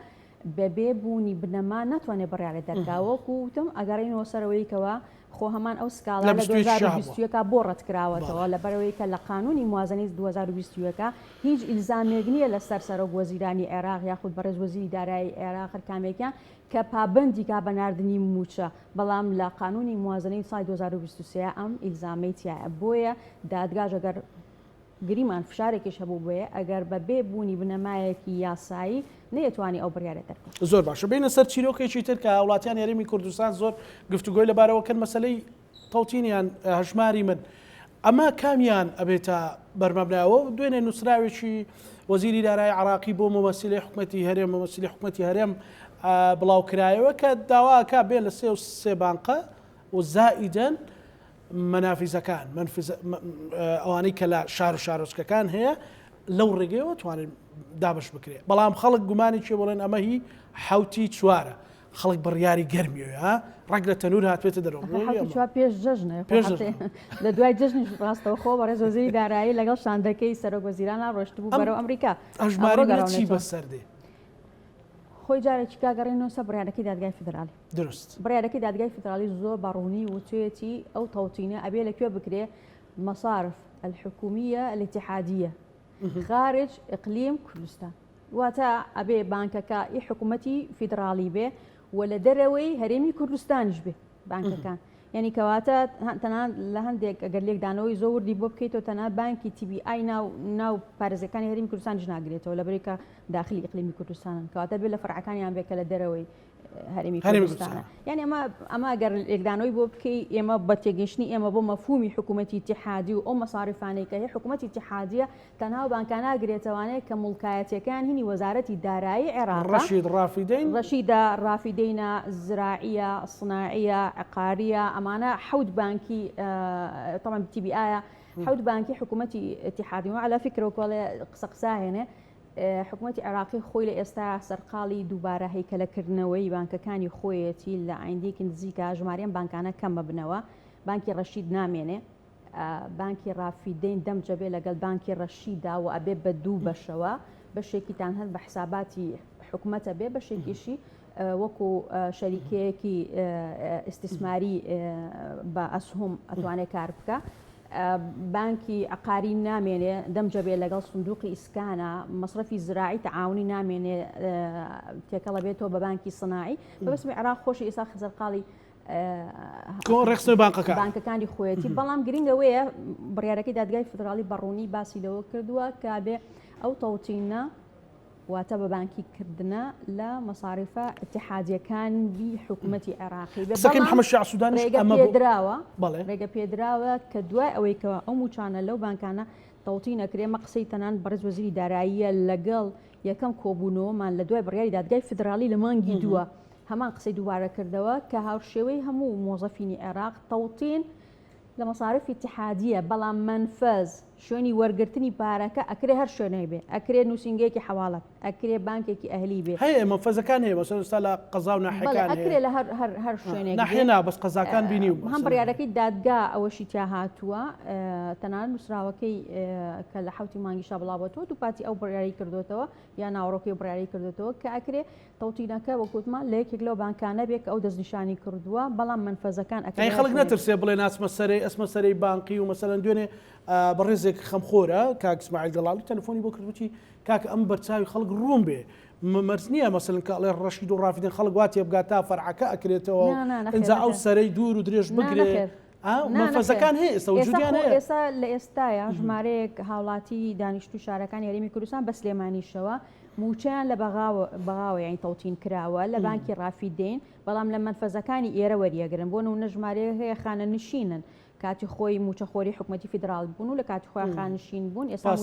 بەبێ بوونی بنەما ناتوانێت بڕیارێت دەرگاوەکو وتم ئەگەڕێنەوە سەرەوەیکەوە خۆ هەمان ئەو سکاڵا لە 2020 بۆ ڕەتکراوەتەوە لە بەرەوەی کە لە قانونی موازنەی 2020 هیچ ئیلزامێک نییە لەسەر سەرۆکوەزیرانی عێراق یاخود بەڕێز وەزیری دارایی عێراق کامێکیان کە پابندی کا بەناردنی موچە بەڵام لە قانونی موازنەی ساڵی 2023 ئەم ئیلزامەی تایە بۆیە دادگاش ئەگەر گریمان فشارێکیش هەبوو بۆیە ئەگەر بەبێ بوونی بنەمایەکی یاسایی نەیەتوانی ئەو بڕیارێت دەرکەوت. زۆر باشە بینە سەر چیرۆکێکی تر کە وڵاتیان یاریمی کوردستان زۆر گفتوگۆی لەبارەوە کرد مەسەلەی تەوتینیان هەژماری من ئەمە کامیان ئەبێتە بەرمەبناوە دوێنێ نووسراوێکی وەزیری دارایی عراقی بۆ مەمەسیلی حکومەتی هەرێم مەمەسیلی حکومەتی هەرێم بڵاوکرایەوە کە داواکە بێ لە سێ بانقە و زائیدەن منافیزەکان ئەوانەی کە لە شار و شارۆچکەکان هەیە لەو ڕێگەیەوە توانین دابش بکرێت بەڵام خەڵک گومانی چێ بڵێن ئەمە هی حوتی چوارە خەڵک بڕیاری گەرمیەوە ڕەگ لە تەنور هاتوێتە دەرەوە پێش جژنە لە دوای جژنی ڕاستەوە خۆ بەڕێز وەزیری دارایی لەگەڵ شاندەکەی سەرۆک وەزیرانە ڕۆشتبوو بەرەو ئەمریکا ئەژمارەی بەسەردێ خۆی جارێکی کاگەڕێنەوە سەر بڕیارەکەی دادگای فیدرالی درست بڕیارەکەی دادگای فیدرالی زۆر بەڕوونی وتوێتی ئەو تەوتینە ئەبێ لەکوێ بکرێ مصارف الحكومية الاتحادية خارج إقليم كردستان واتا أبي بانككا حكومتي فيدرالي به ولا دروي هرمي كردستانش به بانككا يعني كواتا تنان لهندك أقول لك دانوي زور دي بوب كيتو تنا بانكي تي بي اي ناو بارزكان هرمي كردستان جناقريته ولا بريكا داخلي إقليمي كردستان كواتا بلا فرعكان يعني بك لدروي هەرێمی کوردستانە یعنی ئەمە ئەگەر یەکدانەوەی بۆ بکەی ئێمە بە تێگەشتنی ئێمە بۆ مەفهومی حکوومەتی اتحادی و ئەو مەساریفانەی کە هەیە حکوومەتی اتحادیە تەنها بانکان ناگرێتەوانەیە کە مڵکایەتیەکان هینی وەزارەتی دارایی عێراق ڕەشیدە ڕافیدەینە زراعیە صناعیە عقاریە ئەمانە حەوت بانکی طبعا تي بي آية حەوت بانکی حکوومەتی اتحادی و على فكرة وكوالي قسە هێنێ حکوومەتی عێراقی خۆی لە ئێستا سەرقاڵی دووبارە هەیکەلەکردنەوەی بانکەکانی خۆیەتی لە ئایندێکی نزیکە ژمارەیان بانکانە کەمە بنەوە بانکی ڕەشید نامێنێ بانکی ڕافیدەین دەمجەبێ لەگەڵ بانکی ڕەشیدا و ئەبێ بە دوو بەشەوە بەشێکیتان هەن بە حساباتی حکوومەتە بێ بەشێکیشی وەکو شەریکەیەکی ئیستیسماری بە ئەسهوم ئەتوانێت کار بکە بانکی عقاری نامێنێ دەمجەبێ لەگەڵ سندوقی ئیسکانە مەصرفی زراعی تەعاونی نامێنێ تێکەڵە بێتەوە بە بانکی صناعی بەبەسمی عێراق خۆشی ئێستا خزەرقاڵی بانکەکانی خۆیەتی بەڵام گرنگەوەیە بڕیارەکەی دادگای فدرالی بەڕوونی باسی لەوە کردووە کە بێ ئەو تەوتینە واتە بە بانکی کردنە لە مەساریفە اتحادیەکانی حکوومەتی عێراقی ڕێگە پێدراوە کە دوای ئەوەی کەەوە ئەو موچانە لەو بانکانە تەوتینە کرێمە قسەی تەنان بەڕێز وەزیری داراییە لەگەڵ یەکەم کۆبوونەوەمان لە دوای بڕیاری دادگای فدرالی لە مانگی دووە هەمان قسەی دووبارە کردەوە کە هاوشێوەی هەموو مۆزەفینی عێراق تەوتین لە مەساریفی اتحادیە بەڵام منفەز شوێنی وەرگرتنی پارەکە ئەکرێ هەر شوێنەی بێ ئەکرێ نووسنگەیەکی حواڵەت ئەکرێ بانکێکی ئەهلی بێ هەیە منفەزەکان هەیە بەسەر ستا لە قەزا و ناحیەکان ئەکرێ لە هەر شوێنێک ناحیەنا بەس قەزاکان بینی و هەم بڕیارەکەی دادگا ئەوەشی تیا هاتووە تەنانەت نووسراوەکەی کە لە حوتی مانگیشا بڵاوەتەوە دووپاتی ئەو بڕیاری کردوێتەوە یا ناوەڕۆکەی بڕیاری کردوێتەوە کە ئەکرێ تەوتینەکە وەکوتمان لە یەکێک لەو بانکانە بێت کە ئەو دەستنیشانی کردووە بەڵام منفەزەکان ئەکرێ خەڵک نەترسێ بڵێن ئەسمە سەرەی بانقی و مەسەلەن دوێنێ بەڕێزێک خەمخۆرە کاک اسماعیل دەڵاڵی تەلەفۆنی بۆ کردوتی کاک ئەم بەرچاوی خەڵک ڕوون بێ مەرج نییە مەسەلەن کە ئەڵێ ڕەشید و ڕافیدەن خەڵک وا تێبگاتە فەرعەکە ئەکرێتەوە ئینجا ئەو سەرەی دوور و درێژ بگرێ منفەزەکان هەیە ئێستا وجودیان هەیە ئێستا لە ئێستاە ژمارەیەک هاوڵاتی دانیشتوی شارەکانی هەرێمی کوردستان بە سلێمانیشەوە موچیان لە بەغاوە یانی تەوتین کراوە لە بانکی ڕافیدەین بەڵام لە منفەزەکانی ئێرە وەریەگرن بۆ نمونە ژمارەیە هەیە خانە نشینن کاتی خۆی موچەخۆری حکوومەتی فیدرال بوون و لە کاتی خۆیان خانشین بوون ئێستا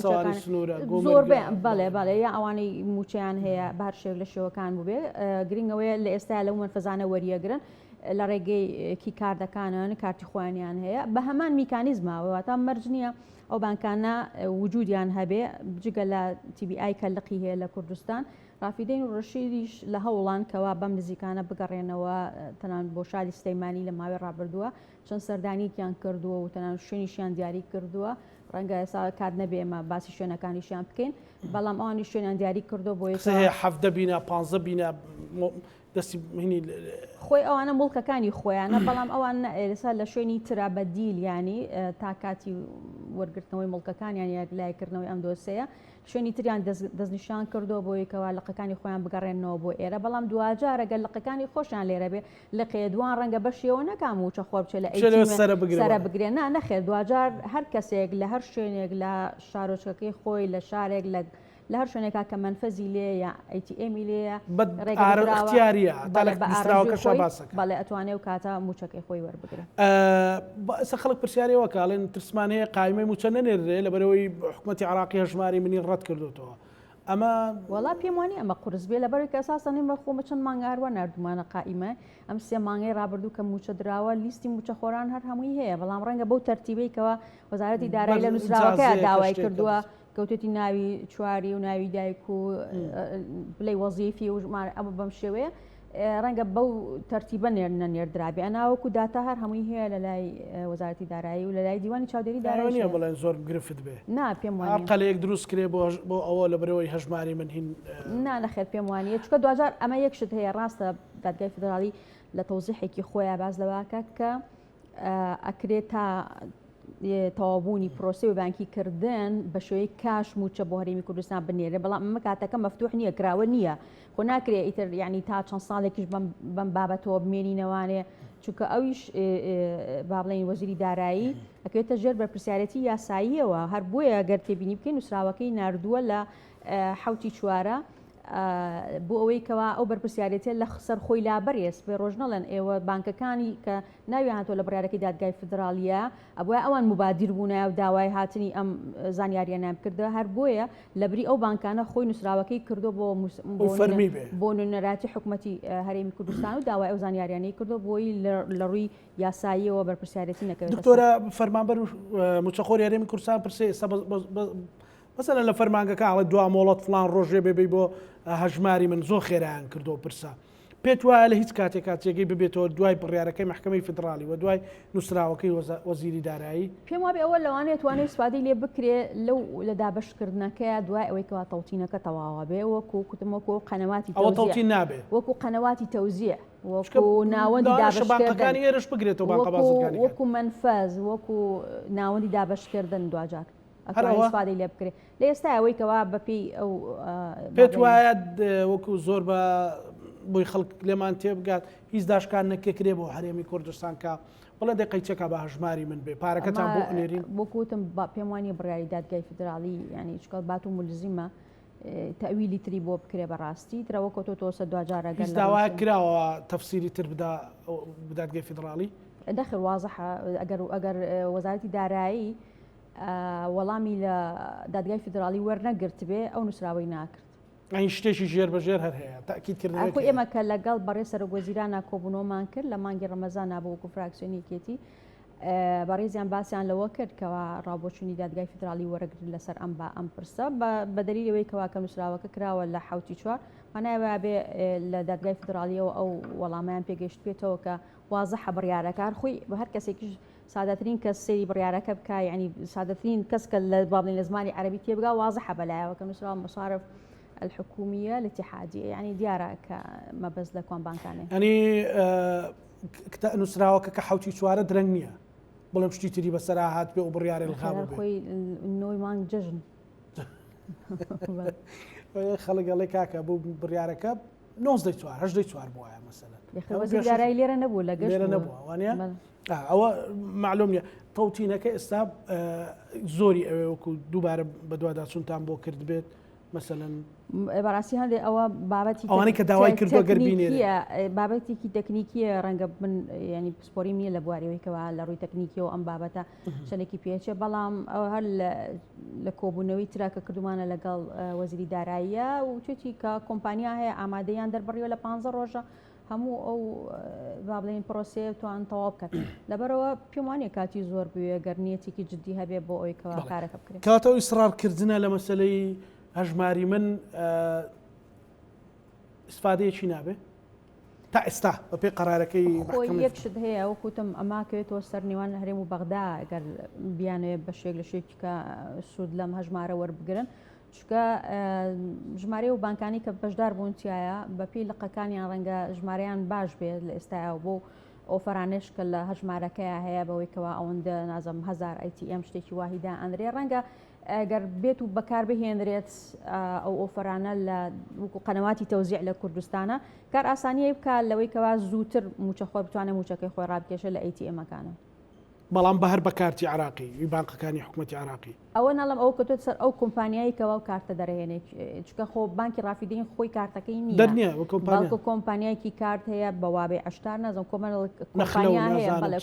زۆر بەڵێ یا ئەوانەی موچیان هەیە بەهەر شێوک لە شێوەکان بووبێ گرنگەوەیە لە ئێستا لەو منفەزانە وەریەگرن لە ڕێگەی کاردەکانن کارتی خۆیانیان هەیە بە هەمان میکانیزماوە تا مەرج نییە ئەو بانکانە وجودیان هەبێ بجگە لە تی بی ئای کەلقی هەیە لە کوردستان ڕافیدەین و ڕەشیدیش لە هەوڵان کەوا بەم نزیکانە بگەڕێنەوە تەنان بۆ شادی سلەیمانی لە ماوەی ڕابردووە چەند سەردانیکیان کردووە و تەنان شوێنیشیان دیاری کردووە ڕەنگە ئێستا کات نەبێ ئێمە باسی شوێنەکانیشیان بکەین بەڵام ئەوانی شوێنیان دیاری کردو بۆ هەفتە بینە 15 بینە دەستی خۆی ئەوانە مڵکەکانی خۆیانە بەڵام ئەوان ئێستا لە شوێنی ترا بەدیل ینی تا کاتی وەرگرتنەوەی مڵکەکانیان یاکلایکردنەوەی ئەم دۆسەیە شوێنی تریان دەستنیشان کردو بۆی کەوا لقەکانی خۆیان بگەڕێنەوە بۆ ئێرە بەڵام دوجارە گەل لقەکانی خۆشیان لێرە بێ لە قێدوان ڕەنگە بەشیەوە نەکام و چەخۆر بچێت لە سەرە بگرێن نەخێر دوجار هەر کەسێک لە هەر شوێنێک لە شارۆچەکەی خۆی لە شارێک لە هەر شوێنێکا کە منفەزی لێ یا ATM لێە اختیاریە بەڵێ ئەتوانێت و کاتە موچەکەی خۆی وەربگرە. خەڵک پرسیارەوە کاڵێن ترسمان هەیە قایمەی موچە نەنێرێ لەبەرەوەی حکوومەتی عراقی هەژماری منی ڕەت کردوتەوە. ئەمە وڵا پێم وانی ئەمە قورس بێ لەبەرێک کە ئەساسا بە خۆمە چەند مانگاروە نردومانە قائیمە ئەم سێ مانگەی ڕابردوو کە موچە دراوە لیستی موچە خۆران هەر هەمووی هەیە، بەڵام ڕەنگە بەو تەرتیبەی کەەوە وەزارەتی دارایی لە نووسراوەکە داوای کردووە کەوتێتی ناوی چواری و ناوی دایک و بڵێ وەزیفی و ژمارە ئەمە بەم شێوەیە ڕەنگە بەو تەرتیبە نێردرابێ ئەناوەکو داتا هەر هەمووی هەیە لە لای وەزارەتی دارایی و لە لای دیوانی چاودێری دارایی بڵێن زۆر گرفت بێ نا پێم وانە قەلەیەک دروست کرێ بۆ ئەوە لە بەرەوەی هەژماری من هین نا نەخێر پێم وانە چکە دوجار ئەمە یەکشت هەیە ڕاستە دادگای فدرالی لە تەوزیحێکی خۆیان باز لەواکە کە ئەکرێت تا تەوابوونی پرۆسی و بانکیکردن بە شێوەیە کاش موچە بۆ هەرێمی کوردستان بنێرێ، بەڵام ئەمە کاتەکە مەفتوح نییە کراوە نییە خۆ ناکرێت ئیتر یعنی تا چەند ساڵێکیش بەم بابەتەوە بمێنینەوانێ چونکە ئەویش با بڵێن وەزیری دارایی ئەکەوێتە ژێر بەرپرسیارەتی یاساییەوە هەر بۆیە گەر تێبینی بکەین نووسراوەکەی نردووە لە حوتی چوارە بۆ ئەوەی کەوا ئەو بەرپرسیارەتە لە سەر خۆی لابەرێس بێ ڕۆژ نەڵێن ئێوە بانکەکانی کە ناویان هاتۆ لە بڕیارەکەی دادگای فدرالیە ئەوە ئەوان مبادیر بوونە و داوای هاتنی ئەم زانیاریانیان کردە هەر بۆیە لە بری ئەو بانکانە خۆی نووسراوەکەی کردو بۆ نوێنەراتی حکوومەتی هەرێمی کوردستان و داوای ئەو زانیاریانەی کردو بۆی لە ڕووی یاساییەوە بەرپرسیارەتی نەکەوێت. دکتۆرە فەرمانبەر موچەخۆری هەرێمی کوردستان پرسێ مثلا لە فەرمانگەکە ئاڵێ دوا مۆڵەت فلان ڕۆژێ بێبێ بۆ هەژماری من زۆر خێرایان کردو پرسا پێت وایە لە هیچ کاتێک کاتێکی ببێتەوە دوای بڕیارەکەی محکمەی فدرالی و دوای نووسراوەکەی وەزیری دارایی پێم وابێ ئەوە لەوانێت توانێت سوادی لێ بکرێ لەو لە دابشکردنەکە دوای ئەوەی کەوا تەوتینەکە تەواوە بێ وەکو کوتمەکو قەنەواتی تەوتین نابێ وەکو قەنەواتی تەوزیع وەکو ناوەندی دابشکردنەکانی ئێرش بگرێتەوە بانقەبازەکانی وەکو منفەز وەکو ناوەندی دابشکردن دوجار ئەسفادەی لێ بکرێت لە ئێستا ئەوەی کەوا بەپی ئەو پێت وایە وەکو زۆر بە بۆی خەڵک لێمان تێبگات هیچ داشکان نەکێکرێ بۆ هەرێمی کوردستان کە بڵێ دەقەیچەکە بە هەژماری من بێ پارەکەتان بۆ ئەنێرین بۆکوتم پێم وانی بڕیاری دادگای فدرالی ینی چکە بات و ملزیمە تەویلی تری بۆ بکرێ بەڕاستی ترەوە کۆتۆتۆسە دوجارە هیچ داوای کراوە تەفسیری تر بدا دادگای فدرالی دەخر وازەحە ئەگەر وەزارەتی دارایی وەڵامی لە دادگای فدرالی وەرنەگرت بێ ئەو نووسراوەی ناکرد ئەین شتێکی ژێر بەژێر هەر هەیە تاکیدکردنەوەی ئێمە کە لەگەڵ بەڕێ سەرۆکوەزیرانە کۆبوونەوەمان کرد لە مانگی ڕەمەزان نابوو وەکو فراکسیۆنیکێتی بەڕێزیان باسییان لەوە کرد کەوا ڕابۆچوونی دادگای فدرالی وەرەگرت لەسەر ئەم پرسە بە دەلیلەوەی کەوا کە نووسراوەکە کراوە لە حوتی چوار مانایە بێ لە دادگای فدرالیەوە ئەو وەڵامیان پێگەشت بێتەوە کە وازەحە بڕیارەکە خۆی بە هەر کەسێکیش سادەترین کەس سەیری بڕیارەکە بکە یعنی سادەترین کەس کە لە بابلین لە زمانی عەربی تێبگا وازەحە بەلایەوە کە نووسراوە مصارف الحكومية الاتحادية يعني ديارة كمبز لكوان بانكاني يعني نووسراوەکە کە حوتی چوارە درەنگ نییە بڵێم شتی تری بەسەر هات بێ و بڕیارێ الغام خۆی نۆی مانگ جژن خەڵگەڵی کاکە بوو بڕیارەکە 9 چوار 8 چوار بووایە مەسەلەن دارایی لێرە نەبوو لە گەشت نەبووە وانە ئەوە معلوم نیە تەوتینەکە ئێستا زۆری ئەوێ وەکو دووبارە بە دوواداچوونتان بۆ کرد بێت مثلا بەڕاستی هەندێک ئەوە بابەتی ئەوانەی کە داوای کردووە گەربینێ بابەتێکی تەکنیکیە ڕەنگە من ینی پسپۆری نییە لە بواریەوەیکەوە لە ڕووی تەکنیکیەوە ئەم بابەتە شەلێکی پێچێ بەڵام ئەو هەر لە کۆبوونەوەی تراکە کردومانە لەگەڵ وەزیری داراییە و توێتی کە کۆمپانیا هەیە ئامادەیان دەربڕیەوە لە 15 ڕۆژە هەموو ئەو با بڵێن پرۆسێ توان تەواو بکەن لەبەرەوە پێم وانێ کاتی زۆر بوێ گەرنیەتێکی جددی هەبێ بۆ ئەوی کەوا کارەکە بکرێت کاتەوە ئیسرارکردنە لە مەسەلەی هەژماری من ئیسفادەیەکی نابێ تا ئێستا بە پێی قەرارەکەی یەکشت هەیە وەکوتم ئەماکەوێتەوە سەر نێوان هەرێم و بەغدا ئەگەر بیانێ بەشێک لە شێکی کە سوود لەم هەژمارە وەربگرن چکە ژمارە و بانکانی کە بەشدار بوون تایە بەپی لقەکانیان ڕەنگە ژمارەیان باش بێت لە ئێستاەوە بۆ ئۆفرانش کە لە هەژمارەکەی هەیە بەوەیکەوە ئەوەندە نازم 1000 ATM شتێکی واحیدا ئەندرێ ڕەنگە ئەگەر بێت و بەکار بهێنرێت ئەو ئۆفرانە لە وەکو قەنەواتی تەوزیع لە کوردستانە کار ئاسانیە بکات لەوەی کەوا زووتر موچەخۆی بتوانێت موچەکەی خۆی ڕابکێشە لە ATM-ەکانە بەڵام بە هەر بە کارتی عراقی بانقەکانی حکوومەتی عراقی ئەوە ناڵم ئەو کە تۆ سەر ئەو کۆمپانیایی کەوا کارتە دەرەهێنێت چکە خۆ بانکی ڕافیدین خۆی کارتەکەی نییە دەرنیە بەڵکو کۆمپانیایکی کارت هەیە بەوابێ ئەشتار نەزم کۆمەڵیا هەیە بەڵێ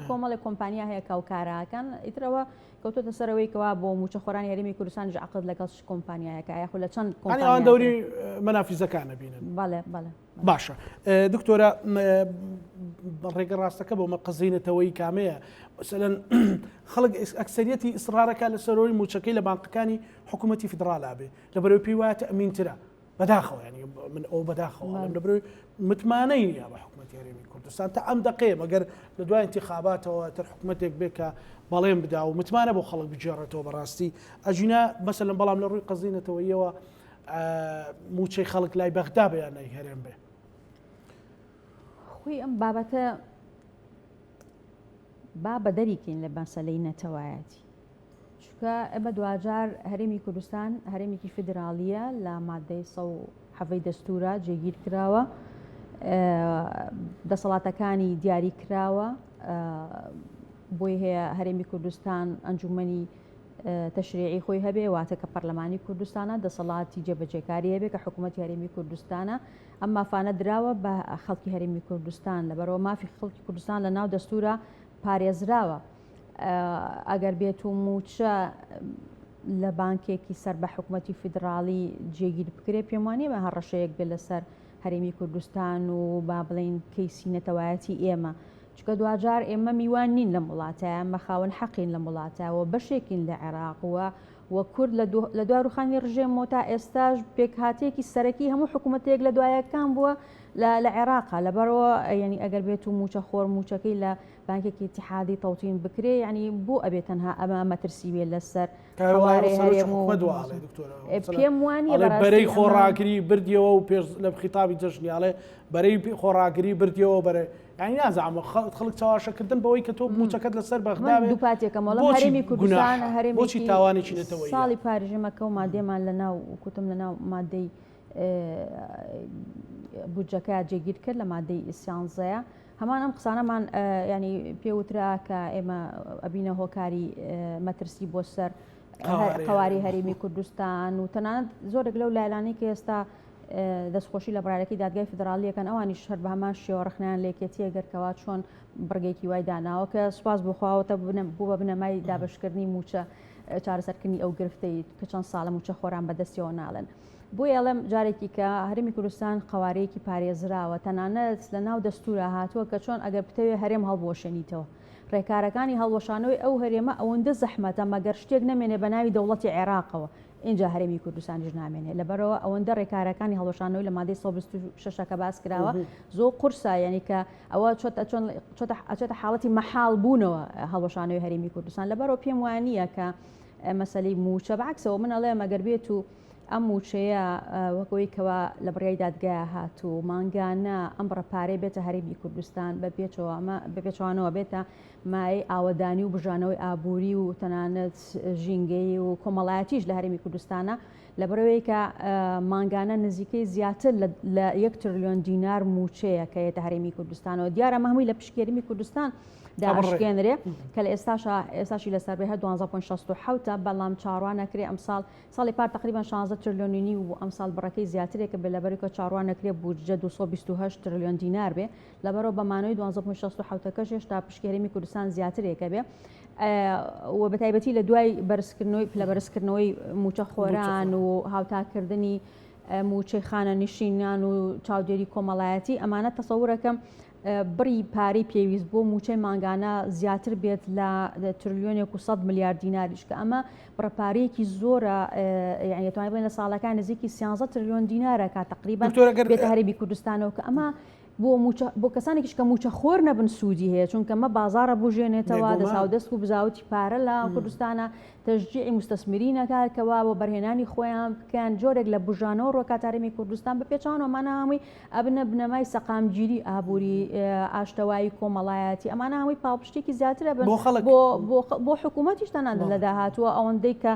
کۆمەڵی کۆمپانیا هەیە کاوکارەکان ئیترەوە کەوتۆتە سەرەوەیکەوە بۆ موچە خۆرانی هەرێمی کوردستان عقد لەگەڵ کۆمپانیایەکە یاخۆ لە چەند کۆمپانیان دەوری مەنافیزەکانە بینن بەڵێ باشە دکتۆرە ڕێگە ڕاستەکە بۆ مەقەزینەتەوەی کامەیە مثلەن خەڵک ئەکسەریەتی ئیسرارەکە لە سەرۆی موچەکەی لە بانقەکانی حکوومەتی فدراڵا بێ لەبەرەوەی پێی وایە ئەمینترە بەداخەوە ینی من ئەو بەداخەوە لەبەرەوەی متمانەی نییە بە حکوومەتی هەرێمی کوردستان تا ئەم دقەیە مەگەر لە دوای انتخاباتەوە تر حکوومەتێک بێ کە بەڵێن بدا و متمانە بۆ خەڵک بجێڕێتەوە بەڕاستی ئەجینا مەسەلەن بەڵام لە ڕووی قەزینەتەوەیەوە موچەی خەڵک لای بەغدا بەیان نای هەرێم بێ خۆی ئەم بابەتە با بەدەریکەین لە مەسەلەی نەتەوایەتی چونکە ئەمە دوجار هەرێمی کوردستان هەرێمێکی فدراڵیە لە مادەی 107 دەستورە جێگیر کراوە دەسەڵاتەکانی دیاری کراوە بۆی هەیە هەرێمی کوردستان ئەنجومەنی تەشریعی خۆی هەبێ واتە کە پەرلەمانی کوردستانە دەسەڵاتی جێبەجێکاری هەبێ کە حکوومەتی هەرێمی کوردستانە ئەم مافانە دراوە بە خەڵکی هەرێمی کوردستان لەبەرەوە مافی خەڵکی کوردستان لە ناو دەستورە پارێزراوە ئەگەر بێت و موچە لە بانکێکی سەر بە حکوومەتی فیدراڵی جێگیر بکرێ پێم وانێ بە هەڕەشەیەک بێت لەسەر هەرێمی کوردستان و با بڵین کەیسی نەتەوایەتی ئێمە چکە دوجار ئێمە میوان نین لە وڵاتە ئەمە خاوەن حەقین لە وڵاتەوە بەشێکین لە عێراقوە وە کورد لە دوای ڕوخانی ڕژێمەوە تا ئێستاش پێکهاتێکی سەرەکی هەموو حکوومەتێک لە دوایەکان بووە لە عێراقا لەبەرەوە ینی ئەگەر بێت و موچە خۆر موچەکەی لە بانکێکی اتحادی تەوتین بکرێ ینی بۆ ئەبێت تەنها ئەمە مەترسی بێت لەسەر پێم وانە بەرەی خۆڕاگری بردیەوە و پێش لە خیتابی جژنیاڵێ بەرەی خۆڕاگری بردیەوە بەرە ینی نازانم خەڵک چاواشەکردن بەوەی کە تۆ موچەکەت لەسەر بەغدا دووپاتێکە مەڵم هەرێمی کوردستان هەرێمی تاوانێکی نێتەوەی ساڵی پارێژەمەکە و مادێمان لەناو کوتم لەناو مادەی بودجەکە جێگیر کرد لە مادەی ئیسیانزەیە هەمان ئەم قسانەمان ینی پێوترا کە ئێمە ئەبینە هۆکاری مەترسی بۆ سەر قەواری هەرێمی کوردستان و تەنانەت زۆرێک لەو لایلانەی کە ئێستا دەستخۆشی لە بڕارەکەی دادگای فدراڵیەکەن ئەوانی شەر بە هەمان شێوە ڕخنیان لێکێتی ئەگەرکەوا چۆن بڕگەیەکی وای داناوە کە سوپاس بخواوەتە بوو بە بنەمای دابشکردنی موچە چارەسەرکردنی ئەو گرفتەی کە چەند ساڵە موچە خۆران بەدەستیەوە ناڵێن بۆ ئێڵم جارێکی کە هەرێمی کوردستان قەوارەیەکی پارێزراوە تەنانەت لە ناو دەستورە هاتووە کە چۆن ئەگەر بتەوێ هەرێم هەڵبۆشێنیتەوە ڕێکارەکانی هەڵوەشانەوەی ئەو هەرێمە ئەوەندە زەحمەتە مەگەر شتێک نەمێنێ بە ناوی دەوڵەتی عێراقەوە اینجا هەرێمی کوردستانیش نامێنێ لەبەرەوە ئەوەندە ڕێکارەکانی هەڵوەشانەوەی لە مادەی 126ەکە باس کراوە زۆر قورسە ینی کە ئەوە چۆتە حاڵەتی مەحاڵ بوونەوە هەڵوەشانەوەی هەرێمی کوردستان لەبەرەوە پێم وانە کە مەسەلەی موچە بەعکسەوە من ئەڵێ مەگەر بێت و ئەم موچەیە وەکەوەی کەوا لە بڕیای دادگایە هاتوو مانگانە ئەم ڕەپارەی بێتە هەرێمی کوردستان بە پێچوانەوە بێتە مای ئاوەدانی و بژانەوەی ئابووری و تەنانەت ژینگەی و کۆمەڵایەتیش لە هەرێمی کوردستانە لە بەرەوەی کە مانگانە نزیکەی زیاتر لە 1 تریلیۆن دینار موچەیە کە هێتە هەرێمی کوردستانەوە دیارە مەهمووی لە پشکێرمی کوردستان داشکێنرێ کە لە ئێستاشی لەسەر بێ 12.67 بەڵام چاڕوانەکرێ ئەم ساڵی پار تقریبان 16 تریلیۆنی و ئەم ساڵ بڕەکەی زیاترێکە بێ لەبەرەوەی کە چاڕوانەکرێ بودجە 228 تریلیۆن دینار بێ لەبەرەوە بەمانەوەی 12.67 هێشتا پشکێرمی کوردستان زیاترێکە بێ و بە تایبەتی لە دوای بەرزکردنەوەی موچە خۆران و هاوتاکردنی موچەی خانە نشینان و چاودێری کۆمەڵایەتی ئەمانە تەسەورەکەم بڕی پارەی پێویست بۆ موچەی مانگانە زیاتر بێت لە تریلیۆنێک و 100 میلیارد دیناریش کە ئەمە بڕەپارەیەکی زۆرە یعنی توانای بڵێن لە ساڵەکان نزیکی 13 تریلیۆن دینارە کە تقریبا بێتە هەرێمی کوردستانەوە کە ئەمە بۆ کەسانێکیش کە موچە خۆر نەبن سوودی هەیە چونکە ئەمە بازارە بژێنێتەوە دەساودەست و بزاوتی پارە لە کوردستانە تەشجیعی مستەسمرینەکارکەوە بۆ بەرهێنانی خۆیان بکەن جۆرێک لە بژانەوە ڕۆکاتارێمی کوردستان بە پێچوانەوەمانە هەمووی ئەبنە بنەمای سەقامگیری ئابووری ئاشتەوایی کۆمەڵایەتی ئەمانە هەمووی پاڵپشتێکی زیاترە بن بۆ حکوومەتیش تەنان لە داهاتووە ئەوەندەی کە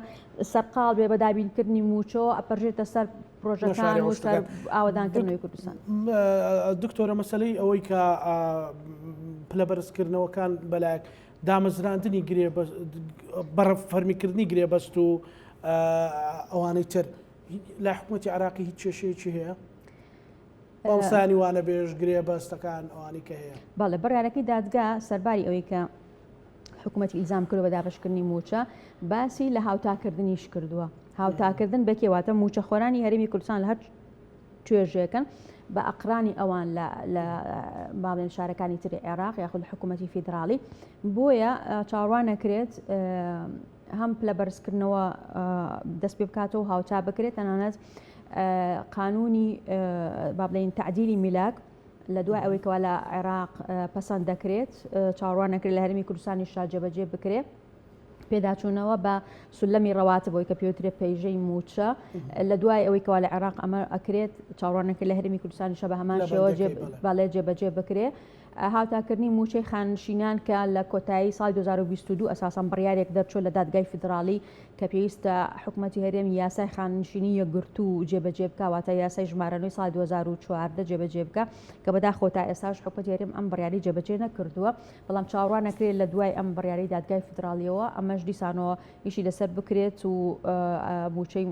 سەرقاڵ بێ بە دابینکردنی موچەوە ئەپەرژێتە سەر پرۆژەکان و سەر ئاوەدانکردنەوەی کوردستان. دکتۆرە مەسەلەی ئەوەی کە پلە بەرزکردنەوەکان بەلایەک دامەزراندنی گرێ بەڕە فەرمیکردنی گرێبەست و ئەوانەی تر لە حکوومەتی عراقی هیچ کێشەیەکی هەیە بەڵسانی وانە بێژ گرێبەستەکان ئەوانی کە هەیە بەڵێ بڕیارەکەی دادگا سەرباری ئەوەی کە حکوومەتی ئیلزام کردو بە دابشکردنی موچە باسی لە هاوتاکردنیش کردووە هاوتاکردن بەکێواتە موچە خۆرانی هەرێمی کوردستان لە هەر توێژەکەن بە ئەقرانی ئەوان لە باڵێن شارەکانی تری عێراق یاخود حکوومەتی فیدراڵی بۆیە چاڕوان نەکرێت هەم پلە بەرزکردنەوە دەست پێ بکاتەوە و هاوتا بکرێت تەنانەت قانونی با بڵێن تعدیلی میلاک لە دوای ئەوەی کەوا لە عێراق پەسەند دەکرێت چاڕوان نەکرێت لە هەرێمی کوردستانی جێبەجێ بکرێت پێداچوونەوە بە سولەمی ڕەواتبەوەی کە پێوترێ پەیژەی موچە لە دوای ئەوەی کەوا لە عێراق ئەمە ئەکرێت چاڕوانەکە لە هەرێمی کوردستانی بە هەمان شێوە باڵێ جێبەجێ بکرێت هاوتاکردنی موچەی خانشینان کە لە کۆتایی ساڵی 2022 ئەساساً بڕیارێک دەرچۆ لە دادگای فیدراڵی کە پێویستە حکوومەتی هەرێمی یاسای خانشینی یەکگرتو و جێبەجێ بکە واتە یاسای ژمارەنەوەی ساڵی 2014 جێبەجێ بکە کە بەداخۆ تا ئێستاش حکوومەتی هەرێم ئەم بڕیاری جێبەجێ نەکردووە بەڵام چاوەڕوان نەکرێت لە دوای ئەم بڕیاری دادگای فیدراڵیەوە ئەمەش دیسانەوە ئیشی لەسەر بکرێت و موچەی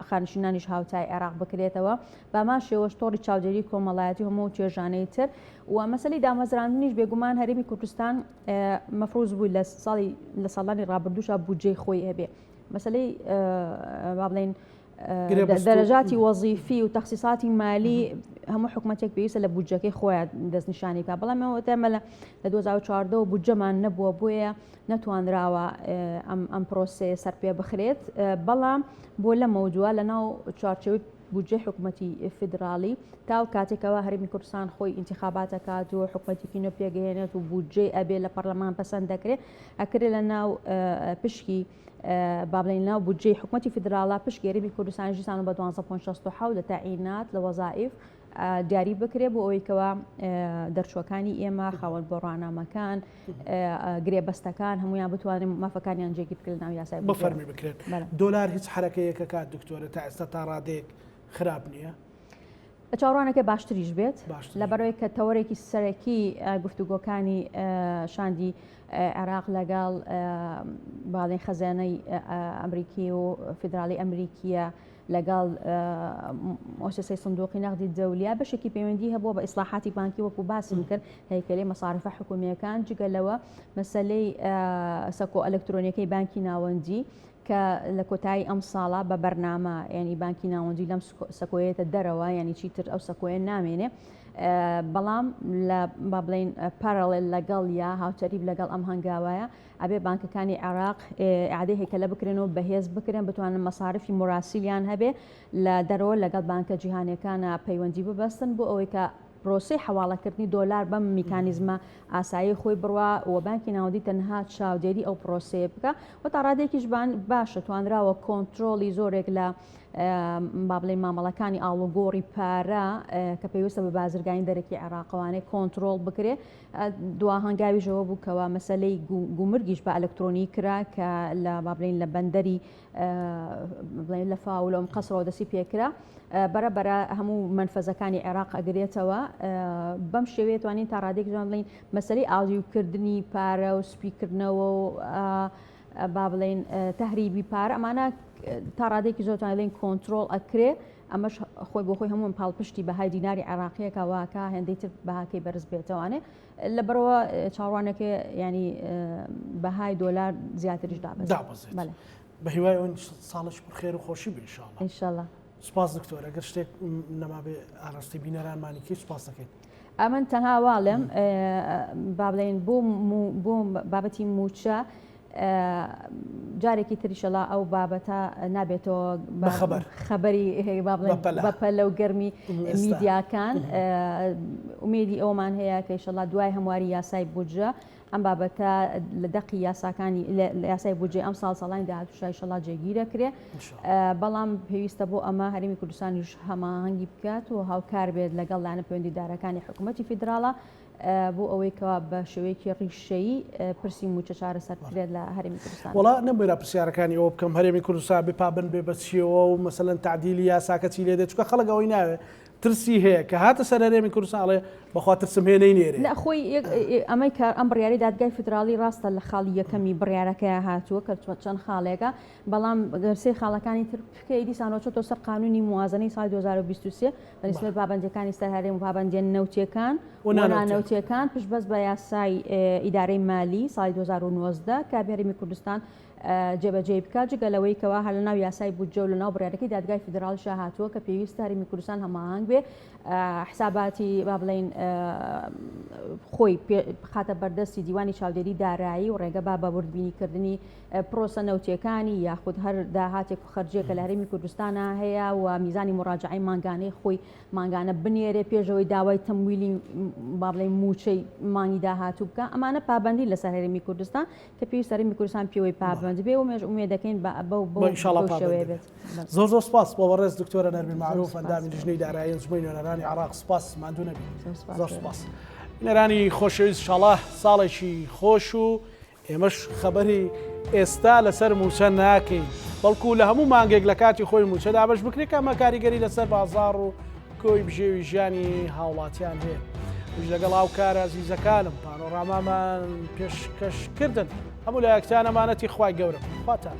خانشینانیش هاوتای عێراق بکرێتەوە بەمان شێوەش تۆڕی چاودێری کۆمەڵایەتی هەموو توێژانەی تر و مەسەلەی دامەزراندنیش بێگومان هەرێمی کوردستان مەفروض بوو لە ساڵانی ڕابردووشە بودجەی خۆی هەبێ مەسەلەی با بڵێن دەرەجاتی وەزیفی و تەخسیساتی مالی هەموو حکوومەتێک پێویستە لە بودجەکەی خۆیان دەستنیشانی بکات بەڵام ئەوە تەمە لە 2014 بودجەمان نەبووە بۆیە نەتوانراوە ئەم پرۆسەیە سەر پێ بخرێت بەڵام بۆ لە مەوجووە لەناو چوارچێوەی بودجێ حکوومەتی فیدراڵی تا و کاتێکەوە هەرێمی کوردستان خۆی ئینتیخاباتەکات و حکوومەتێکی نوێ پێگەهێنێت و بودجێ ئەبێ لە پەرلەمان پەسەند دەکرێت ئەکرێت لە ناو پشکی با بڵێن ناو بودجەی حکوومەتی فیدراڵا پشکی هەرێمی کوردستانی ساڵ بە 12.67 لە تاعینات لە وەزائف دیاری بکرێت بۆ ئەوەی کەوا دەرچوەکانی ئێمە خاوەن بۆ ڕۆنامەکان گرێبەستەکان هەمویان بتوانین مافەکانیان جێگیر بکرێت ناو یاسای بفەرمی بکرێت دۆلار هیچ حرەکەیەکە کات دکتۆرە تا ئێستا تا ڕادێک خراپ نییە چاڕوانەکە باشتریش بێت لەبەرەوەی کە تەوەرێکی سەرەکی گفتوگۆکانی شاندی عێراق لەگەڵ باڵێن خەزانەی ئەمریکی و فیدراڵی ئەمریکیە لەگەڵ مؤسسەی صندوقی نەقدی دەولیە بەشێکی پەیوەندی هەبووە بە ئیسلاحاتی بانکی وەکو باسم کرد هەیکەلەی مەصارفە حکوومیەکان جگەلەوە مەسەلەی سەکۆ ئەلکترۆنیەکەی بانکی ناوەندی کە لە کۆتایی ئەم ساڵە بە بەرنامە ینی بانکی ناوەندی لەم سەکۆیەتە دەرەوە ینی چیتر ئەو سەکۆیە نامێنێ بەڵام لە با بڵێن پارەڵێل لەگەڵ یا هاوتەریب لەگەڵ ئەم هەنگاوایە ئەبێ بانکەکانی عێراق ئیعادەی هێکەلە بکرێنەوە بەهێز بکرێن بتوانن مەصارفی مراسیلیان هەبێ لە دەرەوە لەگەڵ بانکە جیهانیەکانە پەیوەندی ببەستن بۆ ئەوەی کە پرۆسی حواڵەکردنی دۆلار بەم میکانیزمە ئاسایی خۆی بڕوا و بانکی ناوەندی تەنها چاودێری ئەو پرۆسەیە بکە و تا ڕادێکیش باشە توانراوە کۆنتترۆلی زۆرێک لە با بڵێن مامەڵەکانی ئاڵوگۆڕی پارە کە پێویستە بە بازرگانی دەرەکی عێراقەوانەی کۆنتترۆل بکرێ دوا هەنگاویژەوە بوو کەەوە مەسلەی گومرگیش بە ئەلکترۆنی کرا کە لە با بڵێن لە بەندەری بڵێن لە فاولۆم قەسرەوە دەسی پێکرا بەرەبەرە هەموو منفەزەکانی عێراق ئەگرێتەوە بەم شێوەیە توانین تا ڕادێک بڵین مەسلەی ئاودیوکردنی پارە و سپیکردنەوە و با بڵێن تەهریبی پارە ئەمانە تا ڕادێکی زۆرتان لێن کۆنتترۆل ئەکرێ ئەمەش خۆی بۆ خۆی هەموو پاڵپشتی بەهای دیناری عێراقیەکە واکە هێندەی تر بەهاکەی بەرز بێتەوەوانێ لەبەرەوە چاڕوانەکە ینی بەهای دۆلار زیاتریش دابەزێت بە هیوای ئەوەن ساڵش پڕخێر و خۆشی بێ ئینشاءڵڵا سپاس دکتۆر ئەگەر شتێک نەمابێ ئاڕاستی بینەرانمانیکی سپاس دەکەین ئەمن تەنها واڵێم با بڵێن بۆ بابەتی موچە جارێکی تریشەڵا ئەو بابەتە نابێتەوە خەبەری بەپە لەو گەرمی میدیاکان ئومێدی ئەومان هەیە کە ئیشەڵا دوای هەمواری یاسای بودجە ئەم بابەتە لە دەقی یاساکانی یاسای بودجێ ئەم ساڵانی داهاتووشە ئیشەڵا جێگیرەکرێ بەڵام پێویستە بۆ ئەمە هەرێمی کوردستانیش هەماهەنگی بکات و هاوکار بێت لەگەڵ لایەنە پەیوەندیدارەکانی حکوومەتی فیدراڵە بۆ ئەوەی کەوا بە شێوەیەکی ڕیشەیی پرسی موچە چارەسەر بکرێت لە هەرێمی کوردستان وڵا نەبێرا پرسیارەکانی ئەوە بکەم هەرێمی کوردستان بێ پابند بێ بەچیەوە و مەسەلەن تعدیلی یاساکە چی لێ دێت چونکە خەڵک ئەوەی ناوێت ترسی هەیە کە هاتە سەر هەرێمی کوردستانڵێ بەخوا ترسم هێ نەینێرێ لە خۆی ئەمەی کار ئەم بڕیاری دادگای فدرالی ڕاستە لە خاڵی یەکەمی بڕیارەکەی هاتووە کە چەند خاڵێکە بەڵام گەرسەی خاڵەکانی تر بکەی دیسانەوەچۆتۆ سەر قانونی موازنەی ساڵی 2023 بەنسبەت پابەندەکانی سەر هەرێم و پابەندیە نەوتیەکان و نانەوتیەکان پشتبەست بە یاسای ئیدارەی مالی ساڵی 2019 کە هەرێمی کوردستان جێبەجێ بکات جگەلەوەی کەوا هەر لە ناو یاسای بودجە و لە ناو بڕیارەکەی دادگای فدرالیش هاتووە کە پێویستە هەرێمی کوردستان هەماهنگ بێ حساباتی با بڵێن خۆی بخاتە بەردەستی دیوانی چاودێری دارایی و ڕێگە با بەوردبینیکردنی پرۆسە نەوتیەکانی یاخود هەر داهاتێک و خەرجێکە لە هەرێمی کوردستانە هەیە و میزانی مراجعەی مانگانەی خۆی مانگانە بنێرێ پێشەوەی داوای تەمویلی با بڵێن موچەی مانگی داهاتوو بکە ئەمانە پابەندی لەسەر هەرێمی کوردستان کە پێویستە هەرێمی کوردستان پێوەی پابەند بێ و مێژ ئومێد دەکەین بەو شێوەیە بێت. زۆر سپاس بۆ بەڕێز دکتۆرە نەرمین معروف ئەندامی لیژنەی دارایی ئەنجومەی نوێنەرانی عێراق سپاس ماندوو نەبی. زۆر سپاس. نێرانی خۆشەویست ئینشاڵڵا ساڵێکی خۆش و ئێمەش خەبەری ئێستا لەسەر موچە ناکەین بەڵکو لە هەموو مانگێک لە کاتی خۆی موچەدا بەش بکرێت ئەمە کاریگەری لەسەر بازاڕ و کۆی بژێوی ژیانی هاوڵاتیان هەیە. لەگەڵ هاوکارە عەزیزەکانم پانۆڕامامان پێشکەشکردن هەموو لایەکتان ئەمانەتی خوای گەورە خواتان.